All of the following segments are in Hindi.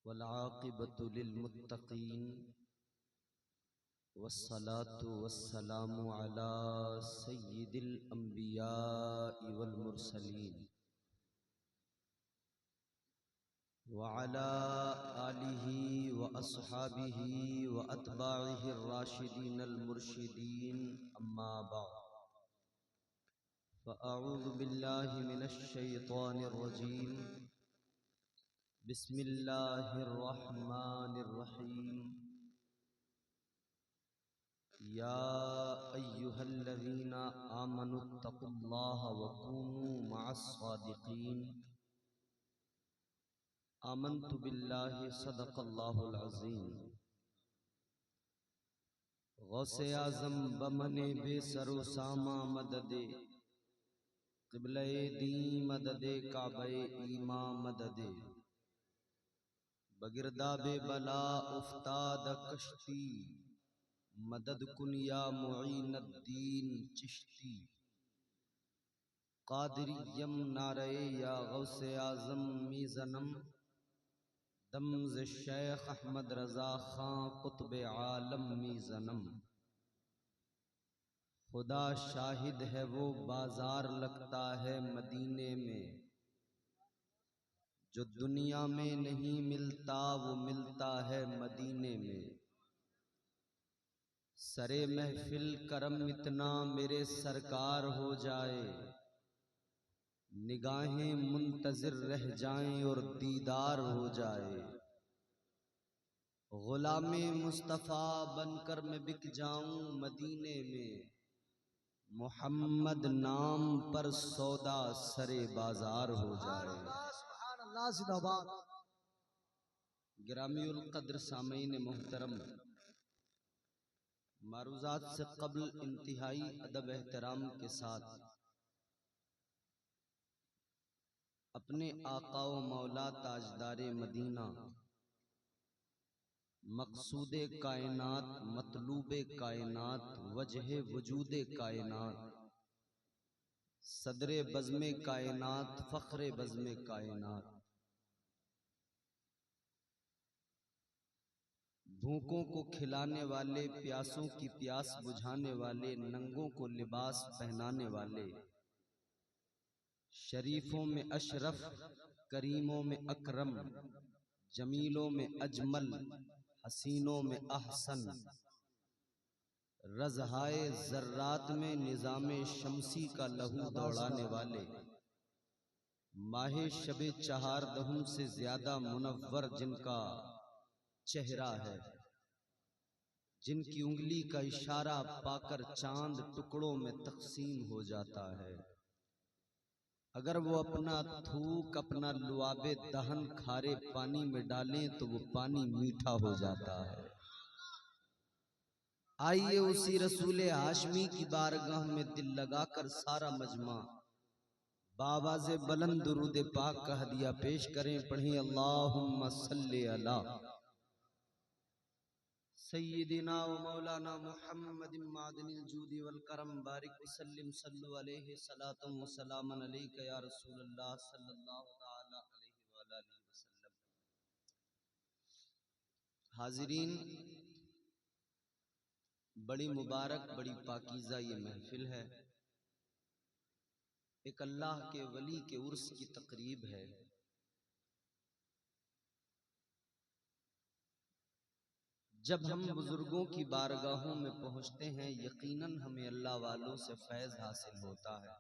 वल्आक़िबतु लिल्मुत्तक़ीन वस्सलातु वस्सलामु अला सय्यिदिल अंबियाइ वल मुरसलीन व अला आलिहि व अस्हाबिहि व अत्बाइहि राशिदीनल मुर्शिदीन अम्मा बअद फ़अऊज़ु बिल्लाहि मिनश शैतानिर रजीम बिस्मिल्लाहिर रहमानिर रहीम या अय्युहल्लज़ीना आमनुत्तक़ुल्लाहा व कूनू मअस्सादिक़ीन आमन्तु बिल्लाहि सदक़ल्लाहुल अज़ीम। गौसे आज़म बमने बेसरो सामा मददे क़िबले दी मददे काबे ईमा मददे बगिरदाबे बला उफ्ताद कश्ती मदद कुन या मुईनुद्दीन चिश्ती क़ादिरियम नारे या गौसे आज़म मीज़नम दम्ज़ शेख अहमद रज़ा खां कुतुब आलम मीज़नम। खुदा शाहिद है वो बाजार लगता है मदीने में, जो दुनिया में नहीं मिलता वो मिलता है मदीने में। सरे महफिल करम इतना मेरे सरकार हो जाए, निगाहें मुंतज़िर रह जाएं और दीदार हो जाए। गुलामे मुस्तफ़ा बनकर मैं बिक जाऊं मदीने में, मोहम्मद नाम पर सौदा सरे बाजार हो जाए। गिरामीउल क़द्र सामीन मोहतरम, मारूज़ात से क़ब्ल इंतहाई अदब एहतराम के साथ अपने आका व मौला ताजदारे मदीना, मक़सूदे कायनात, मतलूबे कायनात, वजहे वजूदे कायनात, सदरे बज़्मे कायनात, फ़ख्रे बज़्मे कायनात, भूखों को खिलाने वाले, प्यासों की प्यास बुझाने वाले, नंगों को लिबास पहनाने वाले, शरीफों में अशरफ, करीमों में अकरम, जमीलों में अजमल, हसीनों में अहसन, रज़हाए ज़र्रात में निज़ामे शमसी का लहू दौड़ाने वाले, माहे शबे चहारदहम से ज्यादा मुनव्वर जिनका चेहरा है, जिनकी उंगली का इशारा पाकर चांद टुकड़ों में तक़सीम हो जाता है। अगर वो अपना थूक, अपना लुआबे दहन खारे पानी में डालें तो वो पानी मीठा हो जाता है। आइए उसी रसूले हाशमी की बारगाह में दिल लगाकर सारा मजमा बावाज़े बुलंद दुरूद पाक का हदिया पेश करें। पढ़ें अल्लाहुम्मा सल्ली अला सय्यिदिना व मौलाना मुहम्मदिन मादनिल जूदी वल करम बारिक वसल्लिम सल्लु अलैहि सलातम व सलामन अलैका या रसूलल्लाह सल्लल्लाहु तआला अलैहि व आलिहि वसल्लम। हाज़िरीन, बड़ी मुबारक, बड़ी पाकीज़ा ये महफिल है। एक अल्लाह के वली के उर्स की तकरीब है। जब हम बुजुर्गों की बारगाहों में पहुंचते हैं, यकीनन हमें अल्लाह वालों से फैज़ हासिल होता है।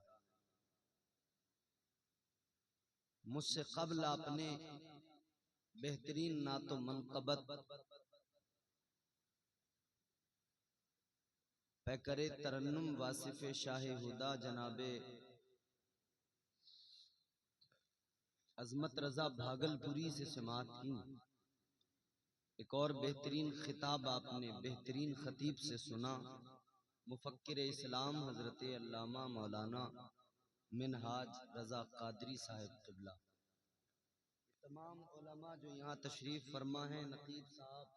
मुझसे क़ब्ल आपने बेहतरीन नातो मनक़बत पैकरे तरन्नुम वासिफ़े शाह हुदा जनाबे अज़मत रज़ा भागलपुरी से समाअत की। एक और बेहतरीन खिताब आपने बेहतरीन खतीब से सुना, मुफक्किर इस्लाम हज़रत अल्लामा मौलाना मिनहाज रज़ा क़ादरी साहिब क़िबला, तमाम उलमा जो यहाँ तशरीफ़ फरमा हैं, नक़ीब साहब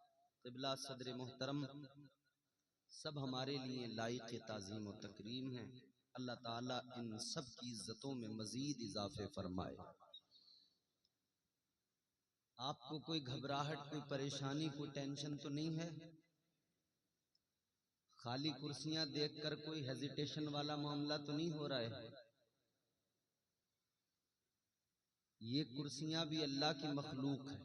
क़िबला, सदर मोहतरम, सब हमारे लिए लायक़ ताज़ीम व तकरीम हैं। अल्लाह ताला इन सब की इज़्ज़तों में मज़ीद इज़ाफ़े फरमाए। आपको कोई घबराहट, कोई परेशानी, कोई टेंशन तो नहीं है? खाली कुर्सियां देखकर कोई हेजिटेशन वाला मामला तो नहीं हो रहा है? ये कुर्सियां भी अल्लाह की मखलूक है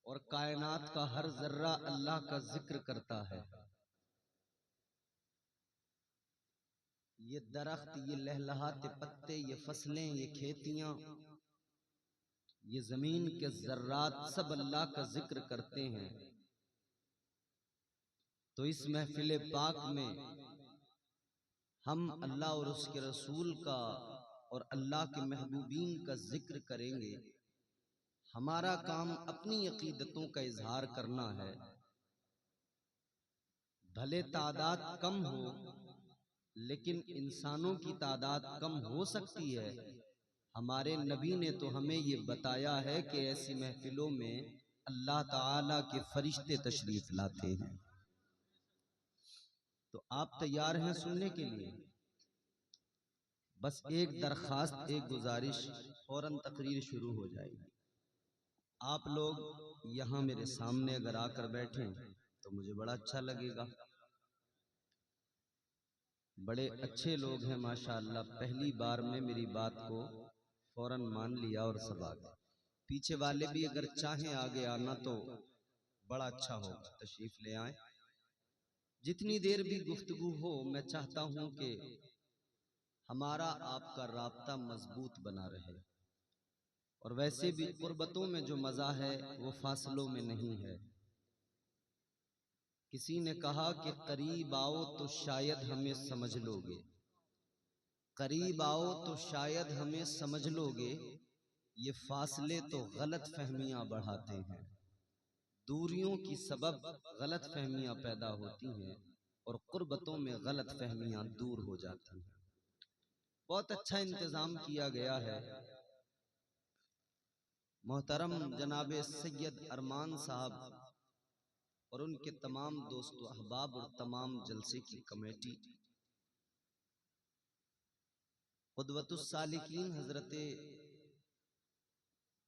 और कायनात का हर जर्रा अल्लाह का जिक्र करता है। ये दरख्त, ये लहलहाते पत्ते, ये फसलें, ये खेतियां, ये जमीन के जर्रात सब अल्लाह का जिक्र करते हैं। तो इस महफिल पाक में हम अल्लाह और उसके रसूल का और अल्लाह के महबूबीन का जिक्र करेंगे। हमारा काम अपनी अकीदतों का इजहार करना है। भले तादाद कम हो, लेकिन इंसानों की तादाद कम हो सकती है। हमारे नबी ने तो हमें ये बताया है कि ऐसी महफिलों में अल्लाह ताला के फरिश्ते तशरीफ लाते हैं। तो आप तैयार हैं सुनने के लिए? बस एक दरखास्त, एक गुजारिश, फौरन तकरीर शुरू हो जाएगी। आप लोग यहाँ मेरे सामने अगर आकर बैठें तो मुझे बड़ा अच्छा लगेगा। बड़े अच्छे लोग हैं माशाअल्लाह, पहली बार में मेरी बात को फौरन मान लिया और सब आ गए। पीछे वाले भी अगर चाहें आगे आना तो बड़ा अच्छा हो, तशरीफ ले आए। जितनी देर भी गुफ्तगू हो, मैं चाहता हूं कि हमारा आपका राब्ता मजबूत बना रहे। और वैसे भी कुर्बतों में जो मजा है वो फासलों में नहीं है। किसी ने कहा कि करीब आओ तो शायद हमें समझ लोगे, करीब आओ तो शायद हमें समझ लोगे। ये फासले तो गलत फहमियां बढ़ाते हैं। दूरियों की सबब गलत फहमियां पैदा होती हैं और कुर्बतों में गलत फहमियां दूर हो जाती हैं। बहुत अच्छा इंतजाम किया गया है। मोहतरम जनाबे सैयद अरमान साहब और उनके तमाम दोस्तों, अहबाब और तमाम जलसे की कमेटी, क़ुदवतुस सालिकीन हजरत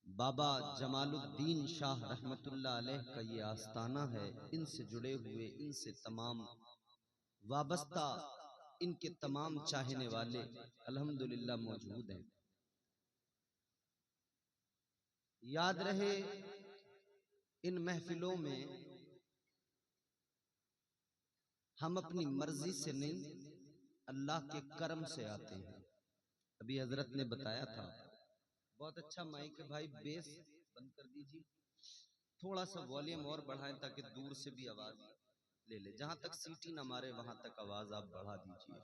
बाबा जमालुद्दीन शाह रहमतुल्लाह अलैह का ये आस्ताना है। इनसे जुड़े हुए, इनसे तमाम वाबस्ता, इनके तमाम चाहने वाले अल्हम्दुलिल्लाह मौजूद हैं। याद रहे, इन महफिलों में हम अपनी मर्जी से नहीं, अल्लाह के करम से आते हैं। अभी हजरत ने बताया था। बहुत अच्छा माइक है भाई, बेस बंद कर दीजिए, थोड़ा सा वॉल्यूम और बढ़ाएं ताकि दूर से भी आवाज ले ले। जहां तक सीटी ना मारे वहां तक आवाज आप बढ़ा दीजिए।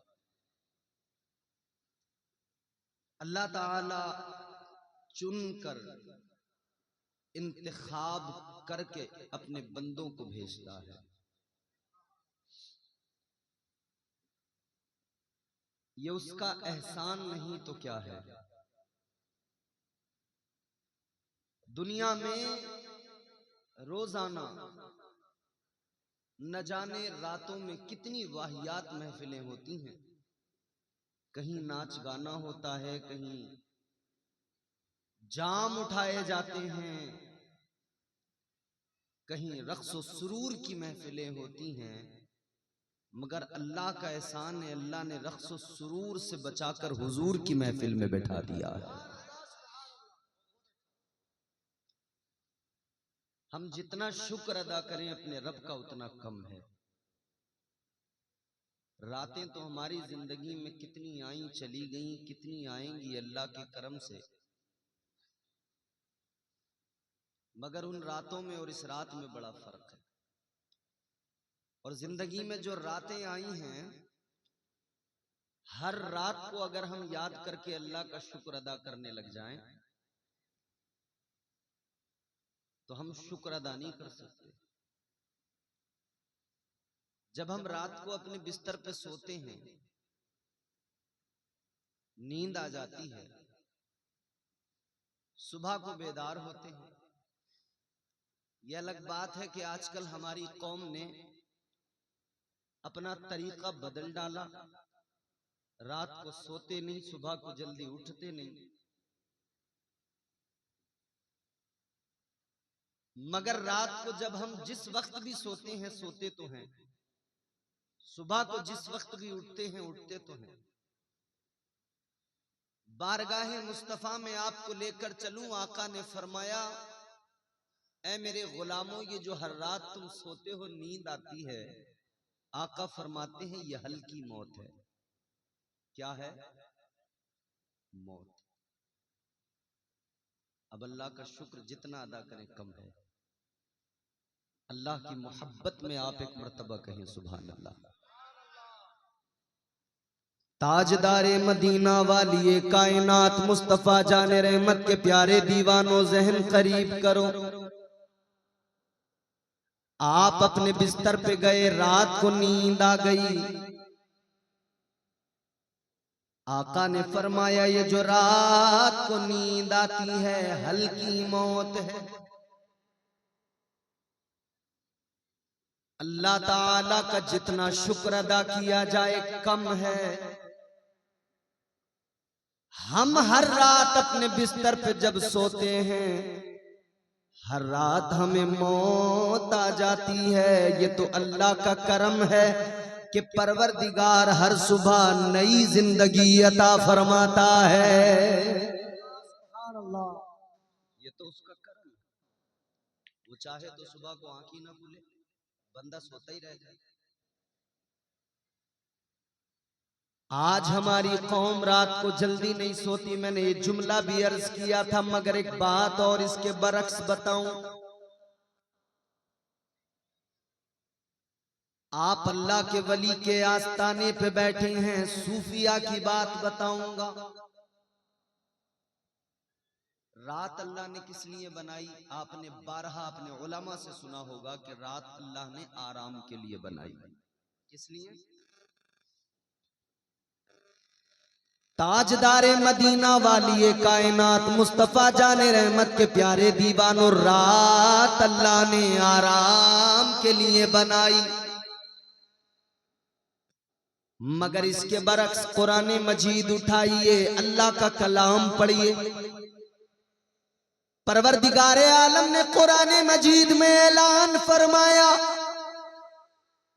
अल्लाह ताला चुनकर, इंतखाब करके अपने बंदों को भेजता है। ये उसका एहसान नहीं तो क्या है? दुनिया में रोजाना न जाने रातों में कितनी वाहियात महफिलें होती हैं। कहीं नाच गाना होता है, कहीं जाम उठाए जाते हैं, कहीं रक्स सुरूर की महफिलें होती हैं। मगर अल्लाह का एहसान है, अल्लाह ने रक्स सुरूर से बचाकर हुजूर की महफिल में बैठा दिया है। हम जितना शुक्र अदा करें अपने रब का उतना कम है। रातें तो हमारी जिंदगी में कितनी आई चली गई, कितनी आएंगी अल्लाह के करम से। मगर उन रातों में और इस रात में बड़ा फर्क है। और जिंदगी में जो रातें आई हैं, हर रात को अगर हम याद करके अल्लाह का शुक्र अदा करने लग जाएं तो हम शुक्र अदा नहीं कर सकते। जब हम रात को अपने बिस्तर पे सोते हैं, नींद आ जाती है, सुबह को बेदार होते हैं। यह अलग बात है कि आजकल हमारी कौम ने अपना तरीका बदल डाला। रात को सोते नहीं, सुबह को जल्दी उठते नहीं। मगर रात को जब हम जिस वक्त भी सोते हैं सोते तो हैं, सुबह को जिस वक्त भी उठते हैं उठते तो हैं। बारगाहे मुस्तफा में आपको लेकर चलूं, आका ने फरमाया ऐ मेरे गुलामों, ये जो हर रात तुम सोते हो नींद आती है, आका फरमाते हैं ये हल्की मौत है। क्या है? मौत। अब अल्लाह का शुक्र जितना अदा करें कम है। अल्लाह की मोहब्बत में आप एक मर्तबा कहें सुभान अल्लाह। ताजदारे मदीना वाली कायनात मुस्तफा जाने रहमत के प्यारे दीवानों, जहन करीब करो। आप अपने बिस्तर पे गए, रात को नींद आ गई। आका ने फरमाया ये जो रात को नींद आती है हल्की मौत है। अल्लाह ताला का जितना शुक्र अदा किया जाए कम है। हम हर रात अपने बिस्तर पे जब सोते हैं, हर रात हमें मौत आ जाती है। ये तो अल्लाह का करम है कि परवरदिगार हर सुबह नई जिंदगी अता फरमाता है। ये तो उसका करम है। वो चाहे तो सुबह को आंख ही ना खुले, बंदा सोता ही रह जाए। आज हमारी कौम रात को जल्दी नहीं सोती। मैंने ये जुमला भी अर्ज किया था, मगर एक बात और इसके बरक्स बताऊं। आप अल्लाह के वली के आस्ताने पे बैठे हैं, सूफिया की बात बताऊंगा। रात अल्लाह ने किस लिए बनाई? आपने बारहा अपने उलमा से सुना होगा कि रात अल्लाह ने आराम के लिए बनाई। किस लिए? ताजदारे मदीना वाली कायनात मुस्तफा जाने रहमत के प्यारे दीवानों, रात अल्लाह ने आराम के लिए बनाई। मगर इसके बरक्स कुरान मजीद उठाइए, अल्लाह का कलाम पढ़िए। परवरदिगारे आलम ने कुरान मजीद में ऐलान फरमाया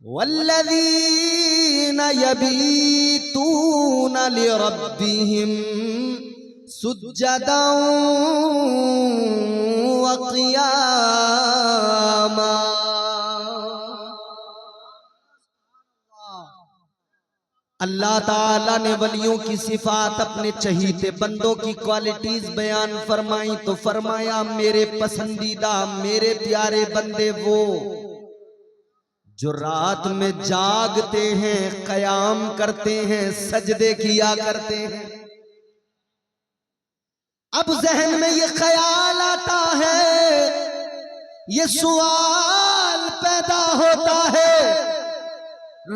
वल्लज़ीना यबीतूना लिरब्बिहिम सुज्जदन व क़ियामा। अल्लाह ताला ने वलियों की सिफात, अपने चहीते बंदों की क्वालिटीज बयान फरमाई तो फरमाया मेरे पसंदीदा मेरे प्यारे बंदे वो जो रात में जागते हैं, कयाम करते हैं, सजदे किया करते हैं। अब जहन में ये ख्याल आता है, ये सवाल पैदा होता है,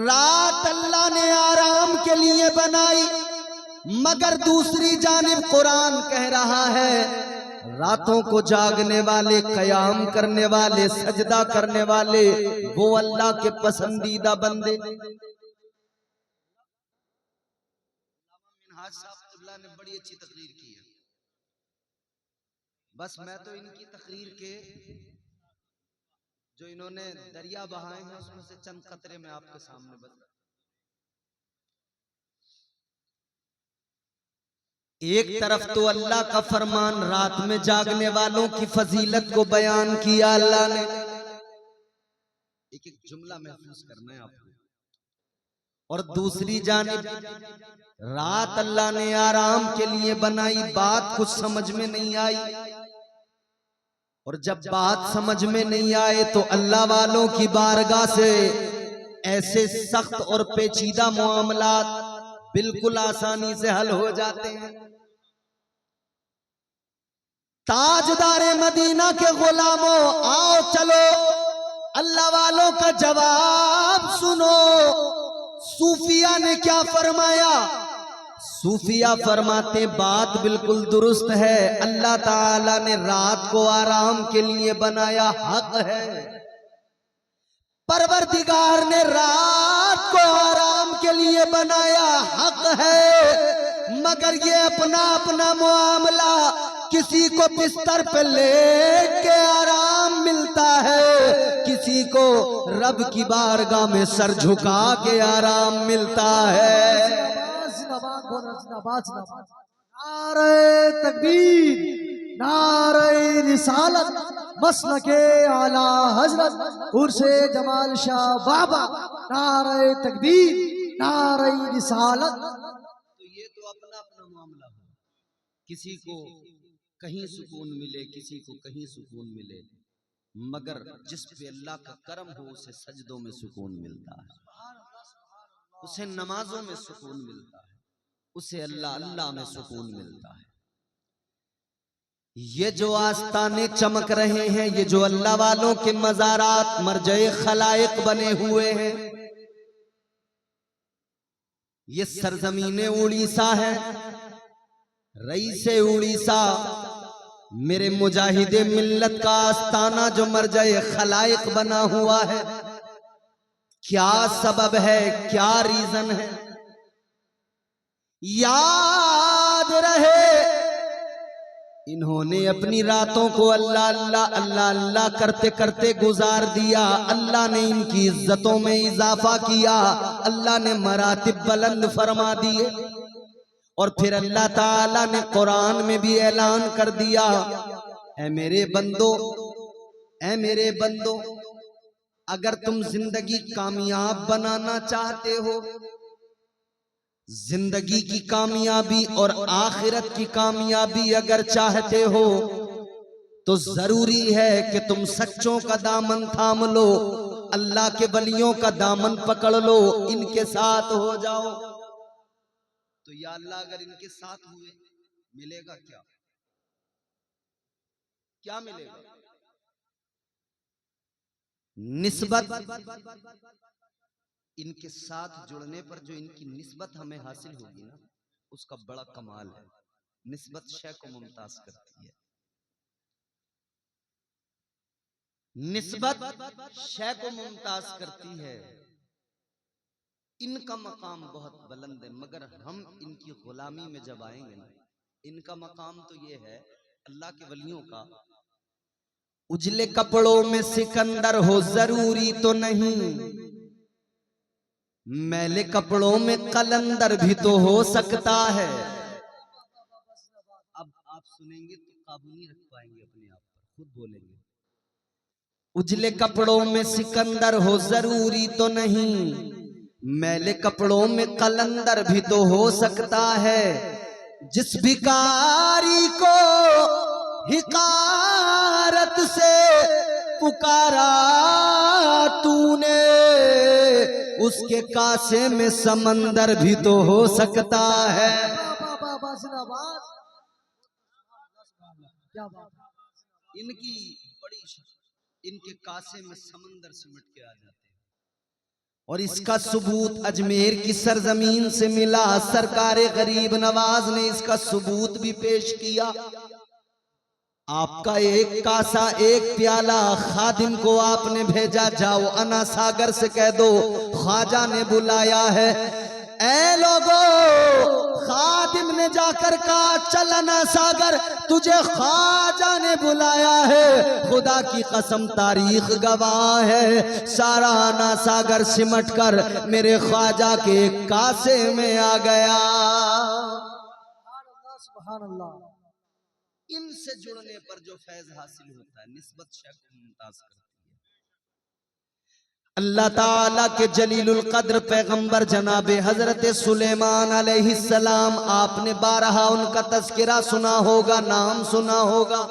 रात अल्लाह ने आराम के लिए बनाई, मगर दूसरी जानिब कुरान कह रहा है रातों को जागने वाले, कयाम करने वाले, सजदा करने वाले वो अल्लाह के पसंदीदा बंदे। मिनहाज साहब ने बड़ी अच्छी तकरीर की है। बस मैं तो इनकी तकरीर के जो इन्होंने दरिया बहाए हैं उसमें से चंद कतरे में आपके सामने बता। एक तरफ तो अल्लाह का फरमान, रात में जागने वालों की फजीलत को बयान किया अल्लाह ने। एक एक जुमला महफूज करना है आपको। और दूसरी जानिब रात अल्लाह ने आराम के लिए बनाई, बात कुछ समझ में नहीं आई। और जब बात समझ में नहीं आए तो अल्लाह वालों की बारगाह से ऐसे सख्त और पेचीदा मामलात बिल्कुल आसानी से हल हो जाते हैं। ताजदारे मदीना के गुलामों, आओ चलो अल्लाह वालों का जवाब सुनो। सूफिया ने क्या फरमाया? सूफिया फरमाते बात बिल्कुल दुरुस्त है, अल्लाह ताला ने रात को आराम के लिए बनाया, हक है। परवरदिगार ने रात को आराम के लिए बनाया, हक है। मगर ये अपना अपना मामला, किसी को बिस्तर पे लेट के आराम मिलता है, किसी को रब की बारगाह में सर झुका के आराम मिलता है। नारे तकबीर, नारे रिसालत, मसलके आला हजरत उर्से जमाल शाह बाबा, नारे तकबीर, नारे रिसालत। तो ये तो अपना अपना मामला है, किसी को कहीं सुकून मिले, किसी को कहीं सुकून मिले, मगर जिस पे अल्लाह का करम हो उसे सजदों में सुकून मिलता है, उसे नमाजों में सुकून मिलता है, उसे अल्लाह अल्लाह में सुकून मिलता है। ये जो आस्ताने चमक रहे हैं, ये जो अल्लाह वालों के मज़ारात मरजए खलाइक बने हुए हैं, ये सरजमीने उड़ीसा है, रईसे उड़ीसा मेरे मुजाहिदे मिल्लत का आस्ताना जो मरजए खलाइक बना हुआ है। क्या सबब है, क्या रीजन है? याद रहे इन्होंने अपनी रातों को अल्लाह अल्लाह अल्लाह अल्लाह करते करते गुजार दिया। अल्लाह ने इनकी इज्जतों में इजाफा किया, अल्लाह ने मरातिब बुलंद फरमा दिए। और फिर अल्लाह ताला ने कुरान में भी ऐलान कर दिया, ऐ मेरे बंदो, ऐ मेरे बंदो, अगर तुम जिंदगी कामयाब बनाना चाहते हो, जिंदगी की कामयाबी और आखिरत की कामयाबी अगर चाहते हो, तो जरूरी है कि तुम सच्चों का दामन थाम लो, अल्लाह के वलियों का दामन पकड़ लो, इनके साथ हो जाओ। तो या अल्लाह अगर इनके साथ हुए मिलेगा क्या? क्या मिलेगा? निस्बत। इनके साथ जुड़ने पर जो इनकी निस्बत हमें हासिल होगी ना, उसका बड़ा कमाल है। निस्बत शय को मुमताज करती है, निस्बत शय को मुमताज करती है। इनका मकाम बहुत बुलंद है, मगर हम इनकी गुलामी में जब आएंगे ना, इनका मकाम तो ये है अल्लाह के वलियों का, उजले कपड़ों में सिकंदर हो जरूरी तो नहीं, मैले कपड़ों में कलंदर भी तो हो सकता है। अब आप सुनेंगे तो काबू नहीं रख पाएंगे अपने आप पर, खुद बोलेंगे। उजले कपड़ों में सिकंदर हो जरूरी तो नहीं, मैले कपड़ों में कलंदर भी तो हो सकता है। जिस भिखारी को हिकारत से पुकारा तूने, उसके कासे में समंदर भी तो हो सकता है। इनकी बड़ी, इनके कासे में समंदर सिमट के आ जाते हैं। और इसका सबूत अजमेर की सरजमीन से मिला। सरकारे गरीब नवाज ने इसका सबूत भी पेश किया। आपका एक कासा एक प्याला खादिम को आपने भेजा, जाओ अना सागर से कह दो ख्वाजा ने बुलाया है। ऐ लोगो, खादिम ने जाकर कहा चल अना सागर, तुझे ख्वाजा ने बुलाया है। खुदा की कसम तारीख गवाह है, सारा अना सागर सिमट कर मेरे ख्वाजा के कासे में आ गया। सुभान अल्लाह। इनसे जुड़ने पर जो फैज हासिल होता है, निस्बत शय को मुमताज करती है। अल्लाह ताला के जलीलुल कद्र पैगंबर जनाबे हजरत सुलेमान अलैहिस्सलाम, आपने बारहा उनका तज़किरा सुना होगा, नाम सुना होगा।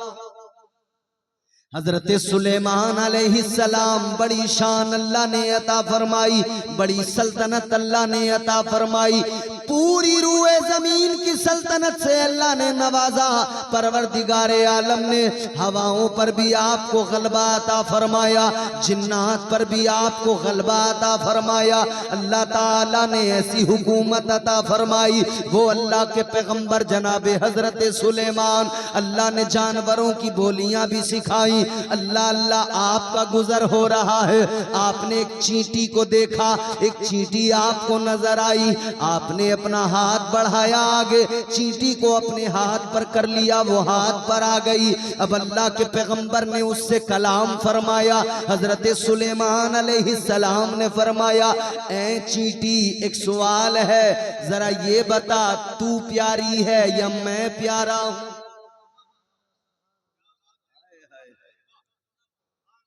हजरत सुलेमान अलैहिस्सलाम बड़ी शान अल्लाह ने अता फरमाई, बड़ी सल्तनत अल्लाह ने अता फरमाई। पूरी रूए जमीन की सल्तनत से अल्लाह ने नवाजा। परवरदिगारे आलम ने हवाओं पर भी आपको गलबा अता फरमाया, जिन्नात पर भी आपको गलबा अता फरमाया। अल्लाह ताला ने ऐसी हुकूमत अता फरमाई, वो अल्लाह के पैगंबर जनाबे हजरत सुलेमान, अल्लाह ने जानवरों की बोलियां भी सिखाई। अल्लाह अल्लाह आपका गुजर हो रहा है, आपने एक चींटी को देखा, एक चींटी आपको नजर आई, आपने अपना हाथ बढ़ाया आगे, चींटी को अपने हाथ पर कर लिया, वो हाथ पर आ गई। अब अल्लाह के पैगंबर ने उससे कलाम फरमाया। हजरत सुलेमान अलैहिस्सलाम ने फरमाया, ऐ चींटी एक सवाल है, जरा ये बता तू प्यारी है या मैं प्यारा हूं?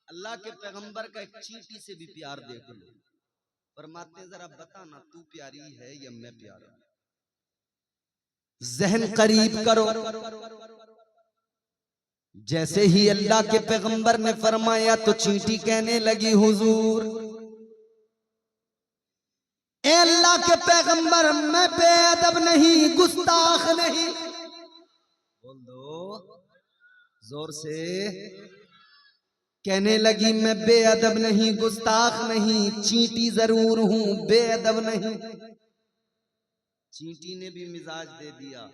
अल्लाह के पैगंबर का एक चींटी से भी प्यार देख लो। फरमाते जरा बता ना तू प्यारी है या मैं प्यारा? जहन करीब करो। जैसे ही अल्लाह के पैगंबर ने फरमाया तो चींटी कहने लगी, हुजूर ए अल्लाह के पैगंबर, मैं बेअदब नहीं, गुस्ताख नहीं। बोल दो जोर से। कहने लगी, मैं बेअदब नहीं, गुस्ताख नहीं, चींटी जरूर हूं, बेअदब नहीं। चींटी ने भी मिजाज दे दिया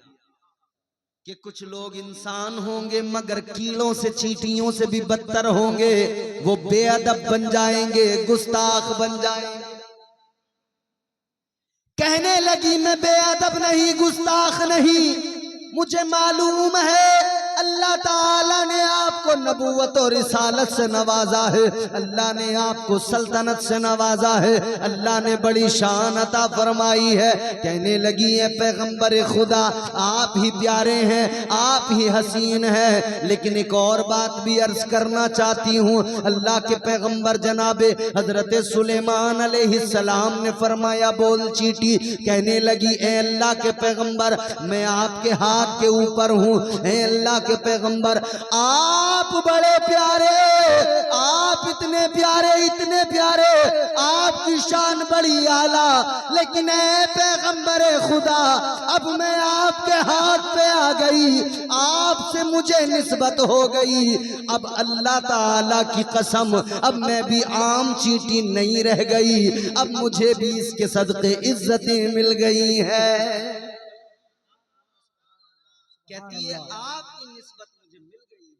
कि कुछ लोग इंसान होंगे मगर कीड़ों से, चींटियों से भी बदतर होंगे। वो बेअदब बन जाएंगे, गुस्ताख बन जाएंगे। कहने लगी, मैं बेअदब नहीं, गुस्ताख नहीं, मुझे मालूम है अल्लाह ताला ने आपको नबूवत और रिसालत से नवाजा है, अल्लाह ने आपको सल्तनत से नवाजा है, अल्लाह ने बड़ी शान अता फरमाई है। कहने लगी, है पैगंबर खुदा, आप ही प्यारे हैं, आप ही हसीन हैं, लेकिन एक और बात भी अर्ज करना चाहती हूँ। अल्लाह के पैगंबर जनाबे हजरत सुलेमान अलैहिस्सलाम ने फरमाया, बोल चींटी। कहने लगी, ए अल्लाह के पैगंबर, मैं आपके हाथ के ऊपर हूँ। ए अल्लाह के पैगंबर, आप बड़े प्यारे, आप इतने प्यारे, इतने प्यारे, आपकी शान बड़ी आला, लेकिन ए पैगंबर खुदा, अब मैं आपके हाथ पे आ गई, आपसे मुझे निस्बत हो गई। अब अल्लाह ताला की कसम, अब मैं भी आम चींटी नहीं रह गई, अब मुझे भी इसके सदके इज्जतें मिल गई है। कहती है, आपकी निस्बत मुझे मिल गई है,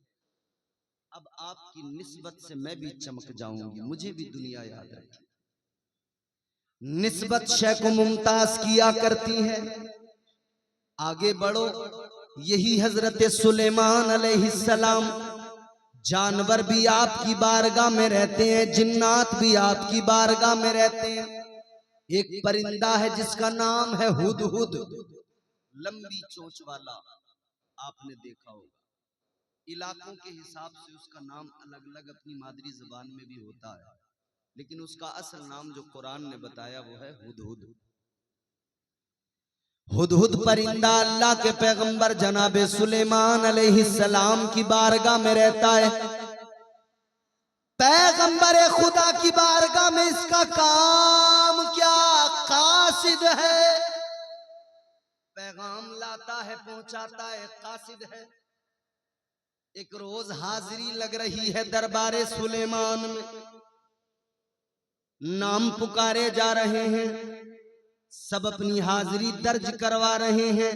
अब आपकी निस्बत से मैं भी चमक जाऊंगी, मुझे भी दुनिया याद रखे। निस्बत शय को मुमताज किया करती है। आगे बढ़ो। यही हजरत सुलेमान अलैहिस्सलाम, जानवर भी आपकी बारगाह में रहते हैं, जिन्नात भी आपकी बारगाह में रहते हैं। एक परिंदा है जिसका नाम है हुदहुद, लंबी चोंच वाला, आपने देखा होगा। इलाकों के हिसाब से उसका नाम अलग अलग अपनी मादरी जुबान में भी होता है, लेकिन उसका असल नाम जो कुरान ने बताया वो है हुदहुद। हुदहुद परिंदा अल्लाह के पैगंबर जनाबे सुलेमान अलैहिस्सलाम की बारगाह में रहता है। पैगंबर खुदा की बारगाह में इसका काम क्या, कासिद है, पैगाम लाता है, पहुंचाता है, कासिद है। एक रोज हाजिरी लग रही है दरबारे सुलेमान में, नाम पुकारे जा रहे हैं, सब अपनी हाजिरी दर्ज करवा रहे हैं।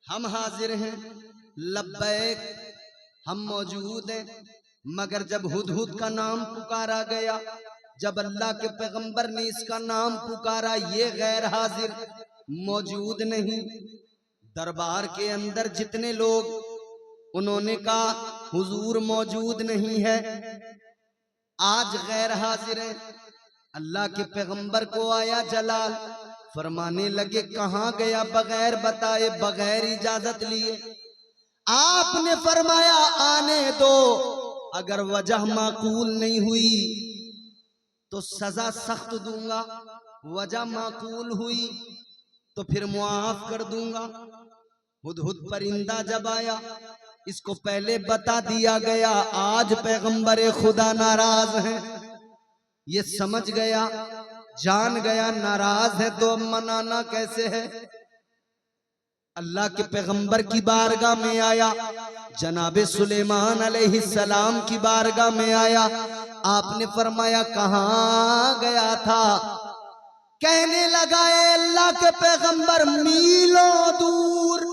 हम हाजिर हैं, लब्बैक, हम मौजूद हैं। मगर जब हुदहुद का नाम पुकारा गया, जब अल्लाह के पैगंबर ने इसका नाम पुकारा, ये गैर हाजिर, मौजूद नहीं। दरबार के अंदर जितने लोग, उन्होंने कहा हुजूर मौजूद नहीं है, आज गैर हाजिर है। अल्लाह के पैगंबर को आया जलाल, फरमाने लगे, कहां गया बगैर बताए, बगैर इजाजत लिए? आपने फरमाया आने दो, अगर वजह माकूल नहीं हुई तो सजा सख्त दूंगा, वजह माकूल हुई तो फिर मुआफ कर दूंगा। हुदहुद परिंदा जब आया, इसको पहले बता दिया गया आज पैगंबर खुदा नाराज हैं, ये समझ गया, जान गया नाराज है तो अब मनाना कैसे है। अल्लाह के पैगंबर की बारगाह में आया, जनाबे सुलेमान अलैहिस्सलाम की बारगाह में आया। आपने फरमाया कहां गया था? कहने लगा, अल्लाह के पैगंबर, मीलों दूर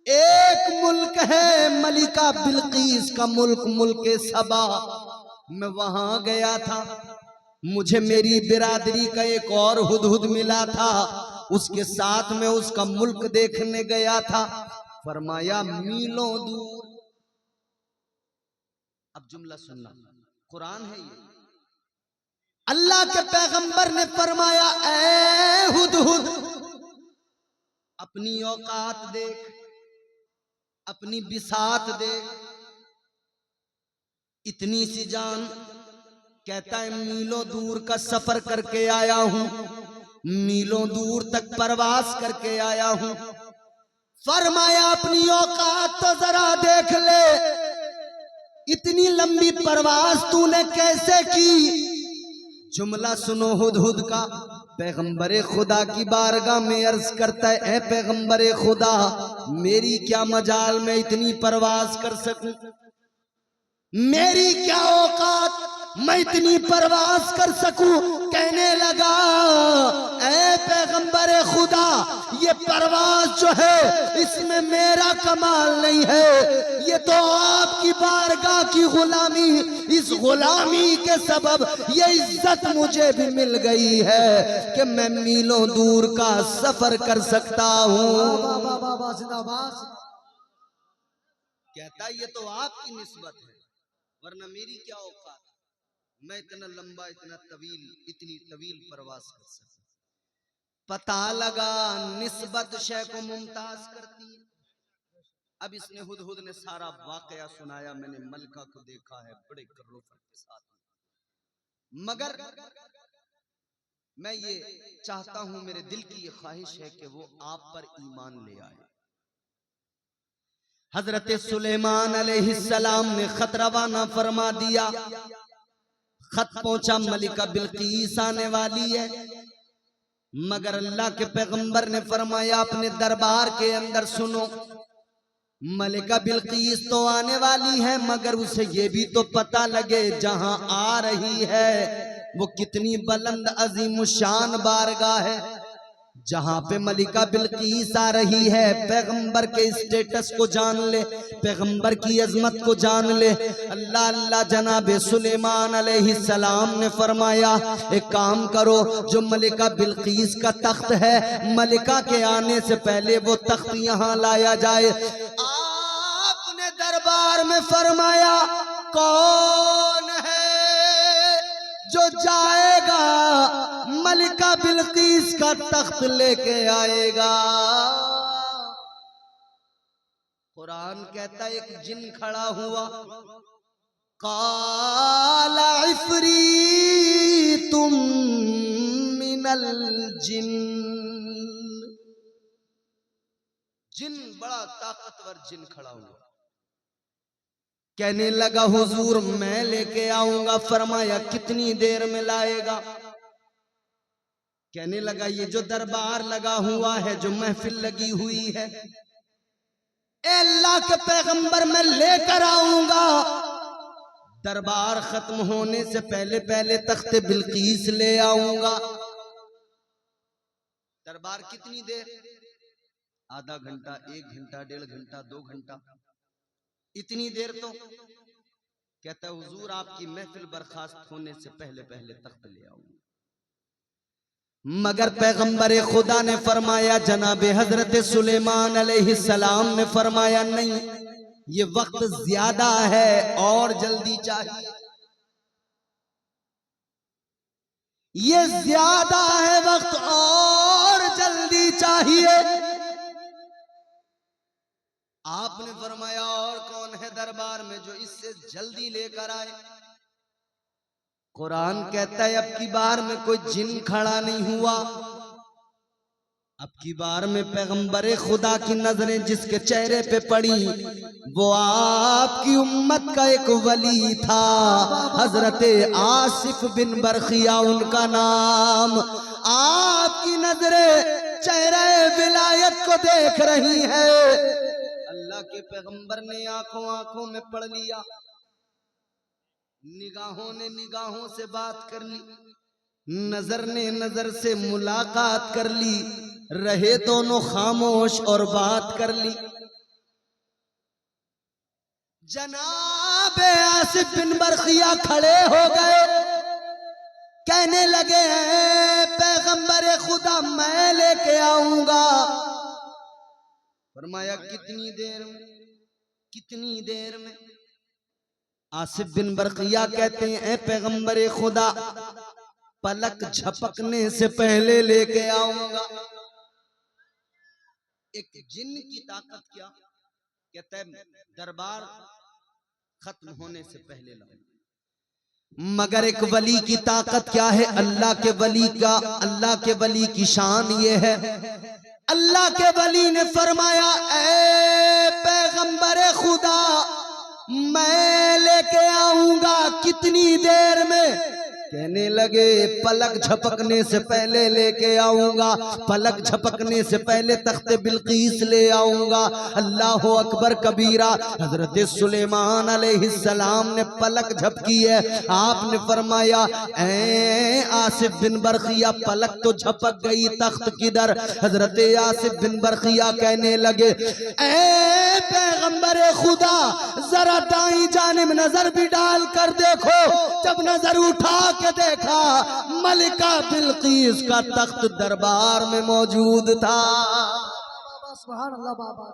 एक मुल्क है, मलिका बिल्कीस का मुल्क, मुल्क सबा, मैं वहां गया था। मुझे मेरी बिरादरी का एक और हुदहुद मिला था, उसके साथ में उसका मुल्क देखने गया था। फरमाया मीलों दूर। अब जुमला सुनना, कुरान है ये। अल्लाह के पैगंबर ने फरमाया ऐ हुदहुद, अपनी औकात देख, अपनी बिसात देख, इतनी सी जान। कहता है मीलों दूर का सफर करके आया हूं, मीलों दूर तक प्रवास करके आया हूं। फरमाया अपनी औकात तो जरा देख ले, इतनी लंबी प्रवास तूने कैसे की। जुमला सुनो हुदहुद का। पैगंबरे खुदा की बारगाह में अर्ज करता है ऐ पैगंबरे खुदा, मेरी क्या मजाल में इतनी प्रवास कर सकूं, मेरी क्या औकात मैं इतनी प्रवास कर सकूं। कहने लगा ऐ पैगंबरे खुदा, ये प्रवास जो है इसमें मेरा कमाल नहीं है, ये तो आपकी बारगाह की गुलामी, इस गुलामी के सबब ये इज्जत मुझे भी मिल गई है कि मैं मीलों दूर का सफर कर सकता हूं। कहता ये तो आपकी निस्बत है, वरना मेरी क्या औकात, मैं इतना लंबा, इतना तवील, इतनी तवील प्रवास कर सकता। पता लगा निस्बत शय को मुमताज करती है। अब इसने हुदहुद ने सारा वाकया सुनाया, मैंने मलका को देखा है बड़े कर्रोफर के साथ, मगर मैं ये चाहता हूं, मेरे दिल की ये ख्वाहिश है कि वो आप पर ईमान ले आए। हजरत सुलेमान अलैहिस्सलाम ने खत रवाना फरमा दिया। खत पहुंचा, मलिका बिल्कीस आने वाली है, मगर अल्लाह के पैगंबर ने फरमाया अपने दरबार के अंदर सुनो, मलिका बिल्कीस तो आने वाली है, मगर उसे ये भी तो पता लगे जहां आ रही है वो कितनी बुलंद अजीम शान बारगाह है। जहां पे मलिका बिल्कीस आ रही है, पैगंबर के स्टेटस को जान ले, पैगंबर की अजमत को जान ले। अल्लाह अल्लाह जनाबे सुलेमान अलैहिस्सलाम ने फरमाया एक काम करो, जो मलिका बिल्कीस का तख्त है, मलिका के आने से पहले वो तख्त यहां लाया जाए। आपने दरबार में फरमाया कौन है जो जाएगा मलिका बिल्कीस का तख्त लेके आएगा। कुरान कहता है एक जिन खड़ा हुआ, काला इफ्रीतुम मिनल जिन, जिन बड़ा ताकतवर जिन खड़ा हुआ। कहने लगा हुजूर मैं लेके आऊंगा। फरमाया कितनी देर में लाएगा। कहने लगा ये जो दरबार लगा हुआ है, जो महफिल लगी हुई है, अल्लाह के पैगंबर मैं लेकर आऊंगा। दरबार खत्म होने से पहले पहले तख्ते बिल्कीस ले आऊंगा। दरबार कितनी देर, आधा घंटा, 1 घंटा, 1.5 घंटा, 2 घंटा, इतनी देर तो। कहता हुजूर आपकी महफिल बर्खास्त होने से पहले पहले तख्त ले आऊंगा। मगर पैगंबर खुदा ने फरमाया, जनाबे हजरत सुलेमान अलैहिस्सलाम ने फरमाया नहीं, ये वक्त ज्यादा है और जल्दी चाहिए, ये ज्यादा है वक्त और जल्दी चाहिए। आपने फरमाया और कौन है दरबार में जो इससे जल्दी लेकर आए। कुरान कहता है अब की बार में कोई जिन खड़ा नहीं हुआ, अब की बार में पैगंबरे खुदा की नजरें जिसके चेहरे पे पड़ी वो आपकी उम्मत का एक वली था, हजरत आसिफ बिन बरखिया उनका नाम। आपकी नजरें चेहरे विलायत को देख रही है। अल्लाह के पैगंबर ने आंखों आंखों में पढ़ लिया, निगाहों ने निगाहों से बात कर ली, नजर ने नजर से मुलाकात कर ली, रहे दोनों खामोश और बात कर ली। जनाब आसिफ बिन बरखिया खड़े हो गए। कहने लगे हैं पैगंबर खुदा मैं लेके आऊंगा। फरमाया कितनी देर में, कितनी देर में? आसिफ बिन बरकिया कहते हैं पैगंबर खुदा पलक झपकने से पहले लेके आऊंगा। एक जिन की ताकत क्या कहता है, दरबार खत्म होने से पहले लाऊंगा। मगर एक वली की ताकत क्या है? अल्लाह के वली का, अल्लाह के वली की शान ये है, अल्लाह के वली ने फरमाया ऐ पैगंबर खुदा मैं लेके आऊंगा। कितनी देर में? कहने लगे पलक झपकने से पहले लेके आऊंगा, पलक झपकने से पहले तख्ते बिल्कीस ले आऊंगा। अल्लाह अकबर कबीरा। हजरत सुलेमान अलैहिस्सलाम ने पलक झपकी है, आपने फरमाया ऐ आसिफ बिन बरखिया पलक तो झपक गई, तख्त किधर? हजरत आसिफ बिन बरखिया कहने लगे ऐ पैगंबर खुदा जरा दाई जानिब नजर भी डाल कर देखो। जब नजर उठा के देखा मलिका बिल्कीस का तख्त दरबार में मौजूद था। सुभान अल्लाह बाबा।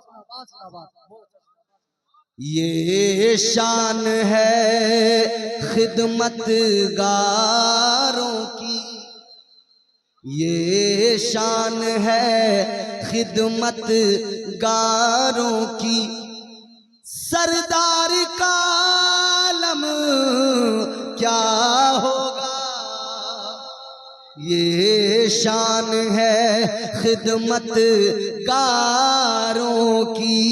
ये शान है खिदमतगारों की, ये शान है खिदमतगारों की, सरदार का आलम क्या होगा। ये शान है खिदमतगारों की,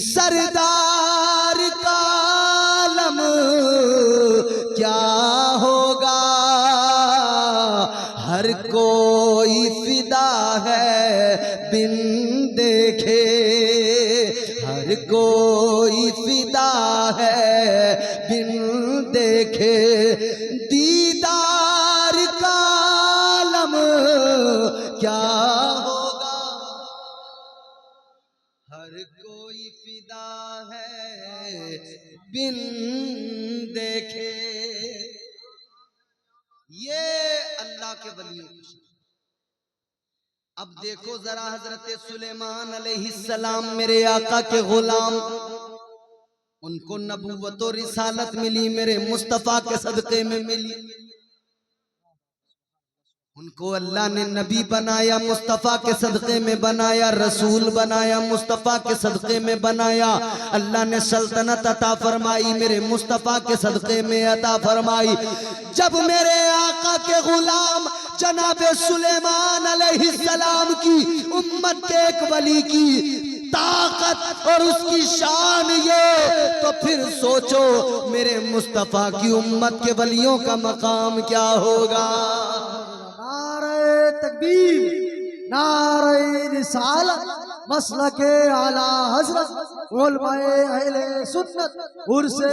सरदार का आलम क्या होगा। हर कोई फिदा है बिन देखे, हर कोई फिदा है बिन देखे, दीदार का आलम क्या होगा। हर कोई फिदा है बिन देखे। ये अल्लाह के वलियों की। अब देखो जरा हजरत सुलेमान अलैहिस्सलाम मेरे आका के गुलाम, उनको नबूवत और रिसालत मिली मेरे मुस्तफा के सदक़े में मिली। उनको अल्लाह ने नबी बनाया, मुस्तफा के सदक़े में बनाया, रसूल बनाया, मुस्तफा के सदक़े में बनाया। अल्लाह ने सल्तनत अता फरमाई, मेरे मुस्तफा के सदक़े में अता फरमाई। जब मेरे आका के गुलाम जनाबे सुलेमान अलैहिस्सलाम की उम्मत के एक वली की ताकत और उसकी शान ये, तो फिर सोचो मेरे मुस्तफा की उम्मत के वलियों का मकाम क्या होगा। नारे तकबीर, नारे रिसालत, मसलके आला हजरत उलमाए अहले सुन्नत उर्से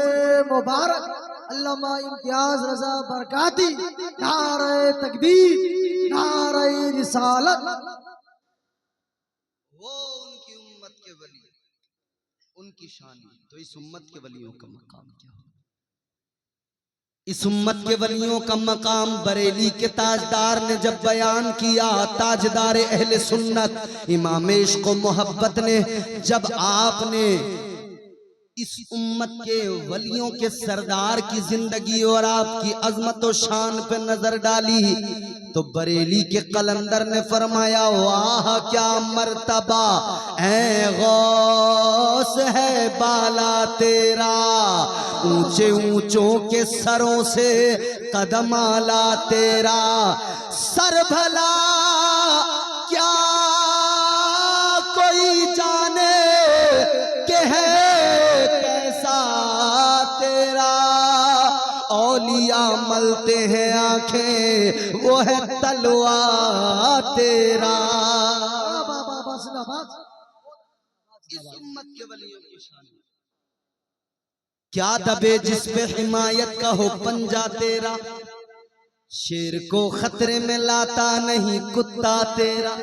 मुबारक अल्लामा इम्तियाज रजा बरकाती। नारे तकबीर, नारे रिसालत। वो उनकी उम्मत के वली, उनकी शान, तो इस उम्मत के वलियों का मकाम क्या हो। इस उम्मत के वलियों का मकाम बरेली के ताजदार ने जब बयान किया, ताजदार अहले सुन्नत इमाम इश्क व मोहब्बत ने जब आपने इस उम्मत के वलियों के सरदार की जिंदगी और आपकी अजमत व शान पे नजर डाली, तो बरेली के कलंदर ने फरमाया वाह क्या मर्तबा ऐ गौस है बाला तेरा, ऊंचे ऊंचों के सरों से कदम आला तेरा। सर भला क्या कोई जाने के है कैसा तेरा, औलिया मलते हैं आंखें वो है तलवा तेरा। इस उम्मत के वलियों की शान क्या दबे जिस पे हिमायत का हो पंजा तेरा, शेर को खतरे में लाता नहीं कुत्ता तेरा।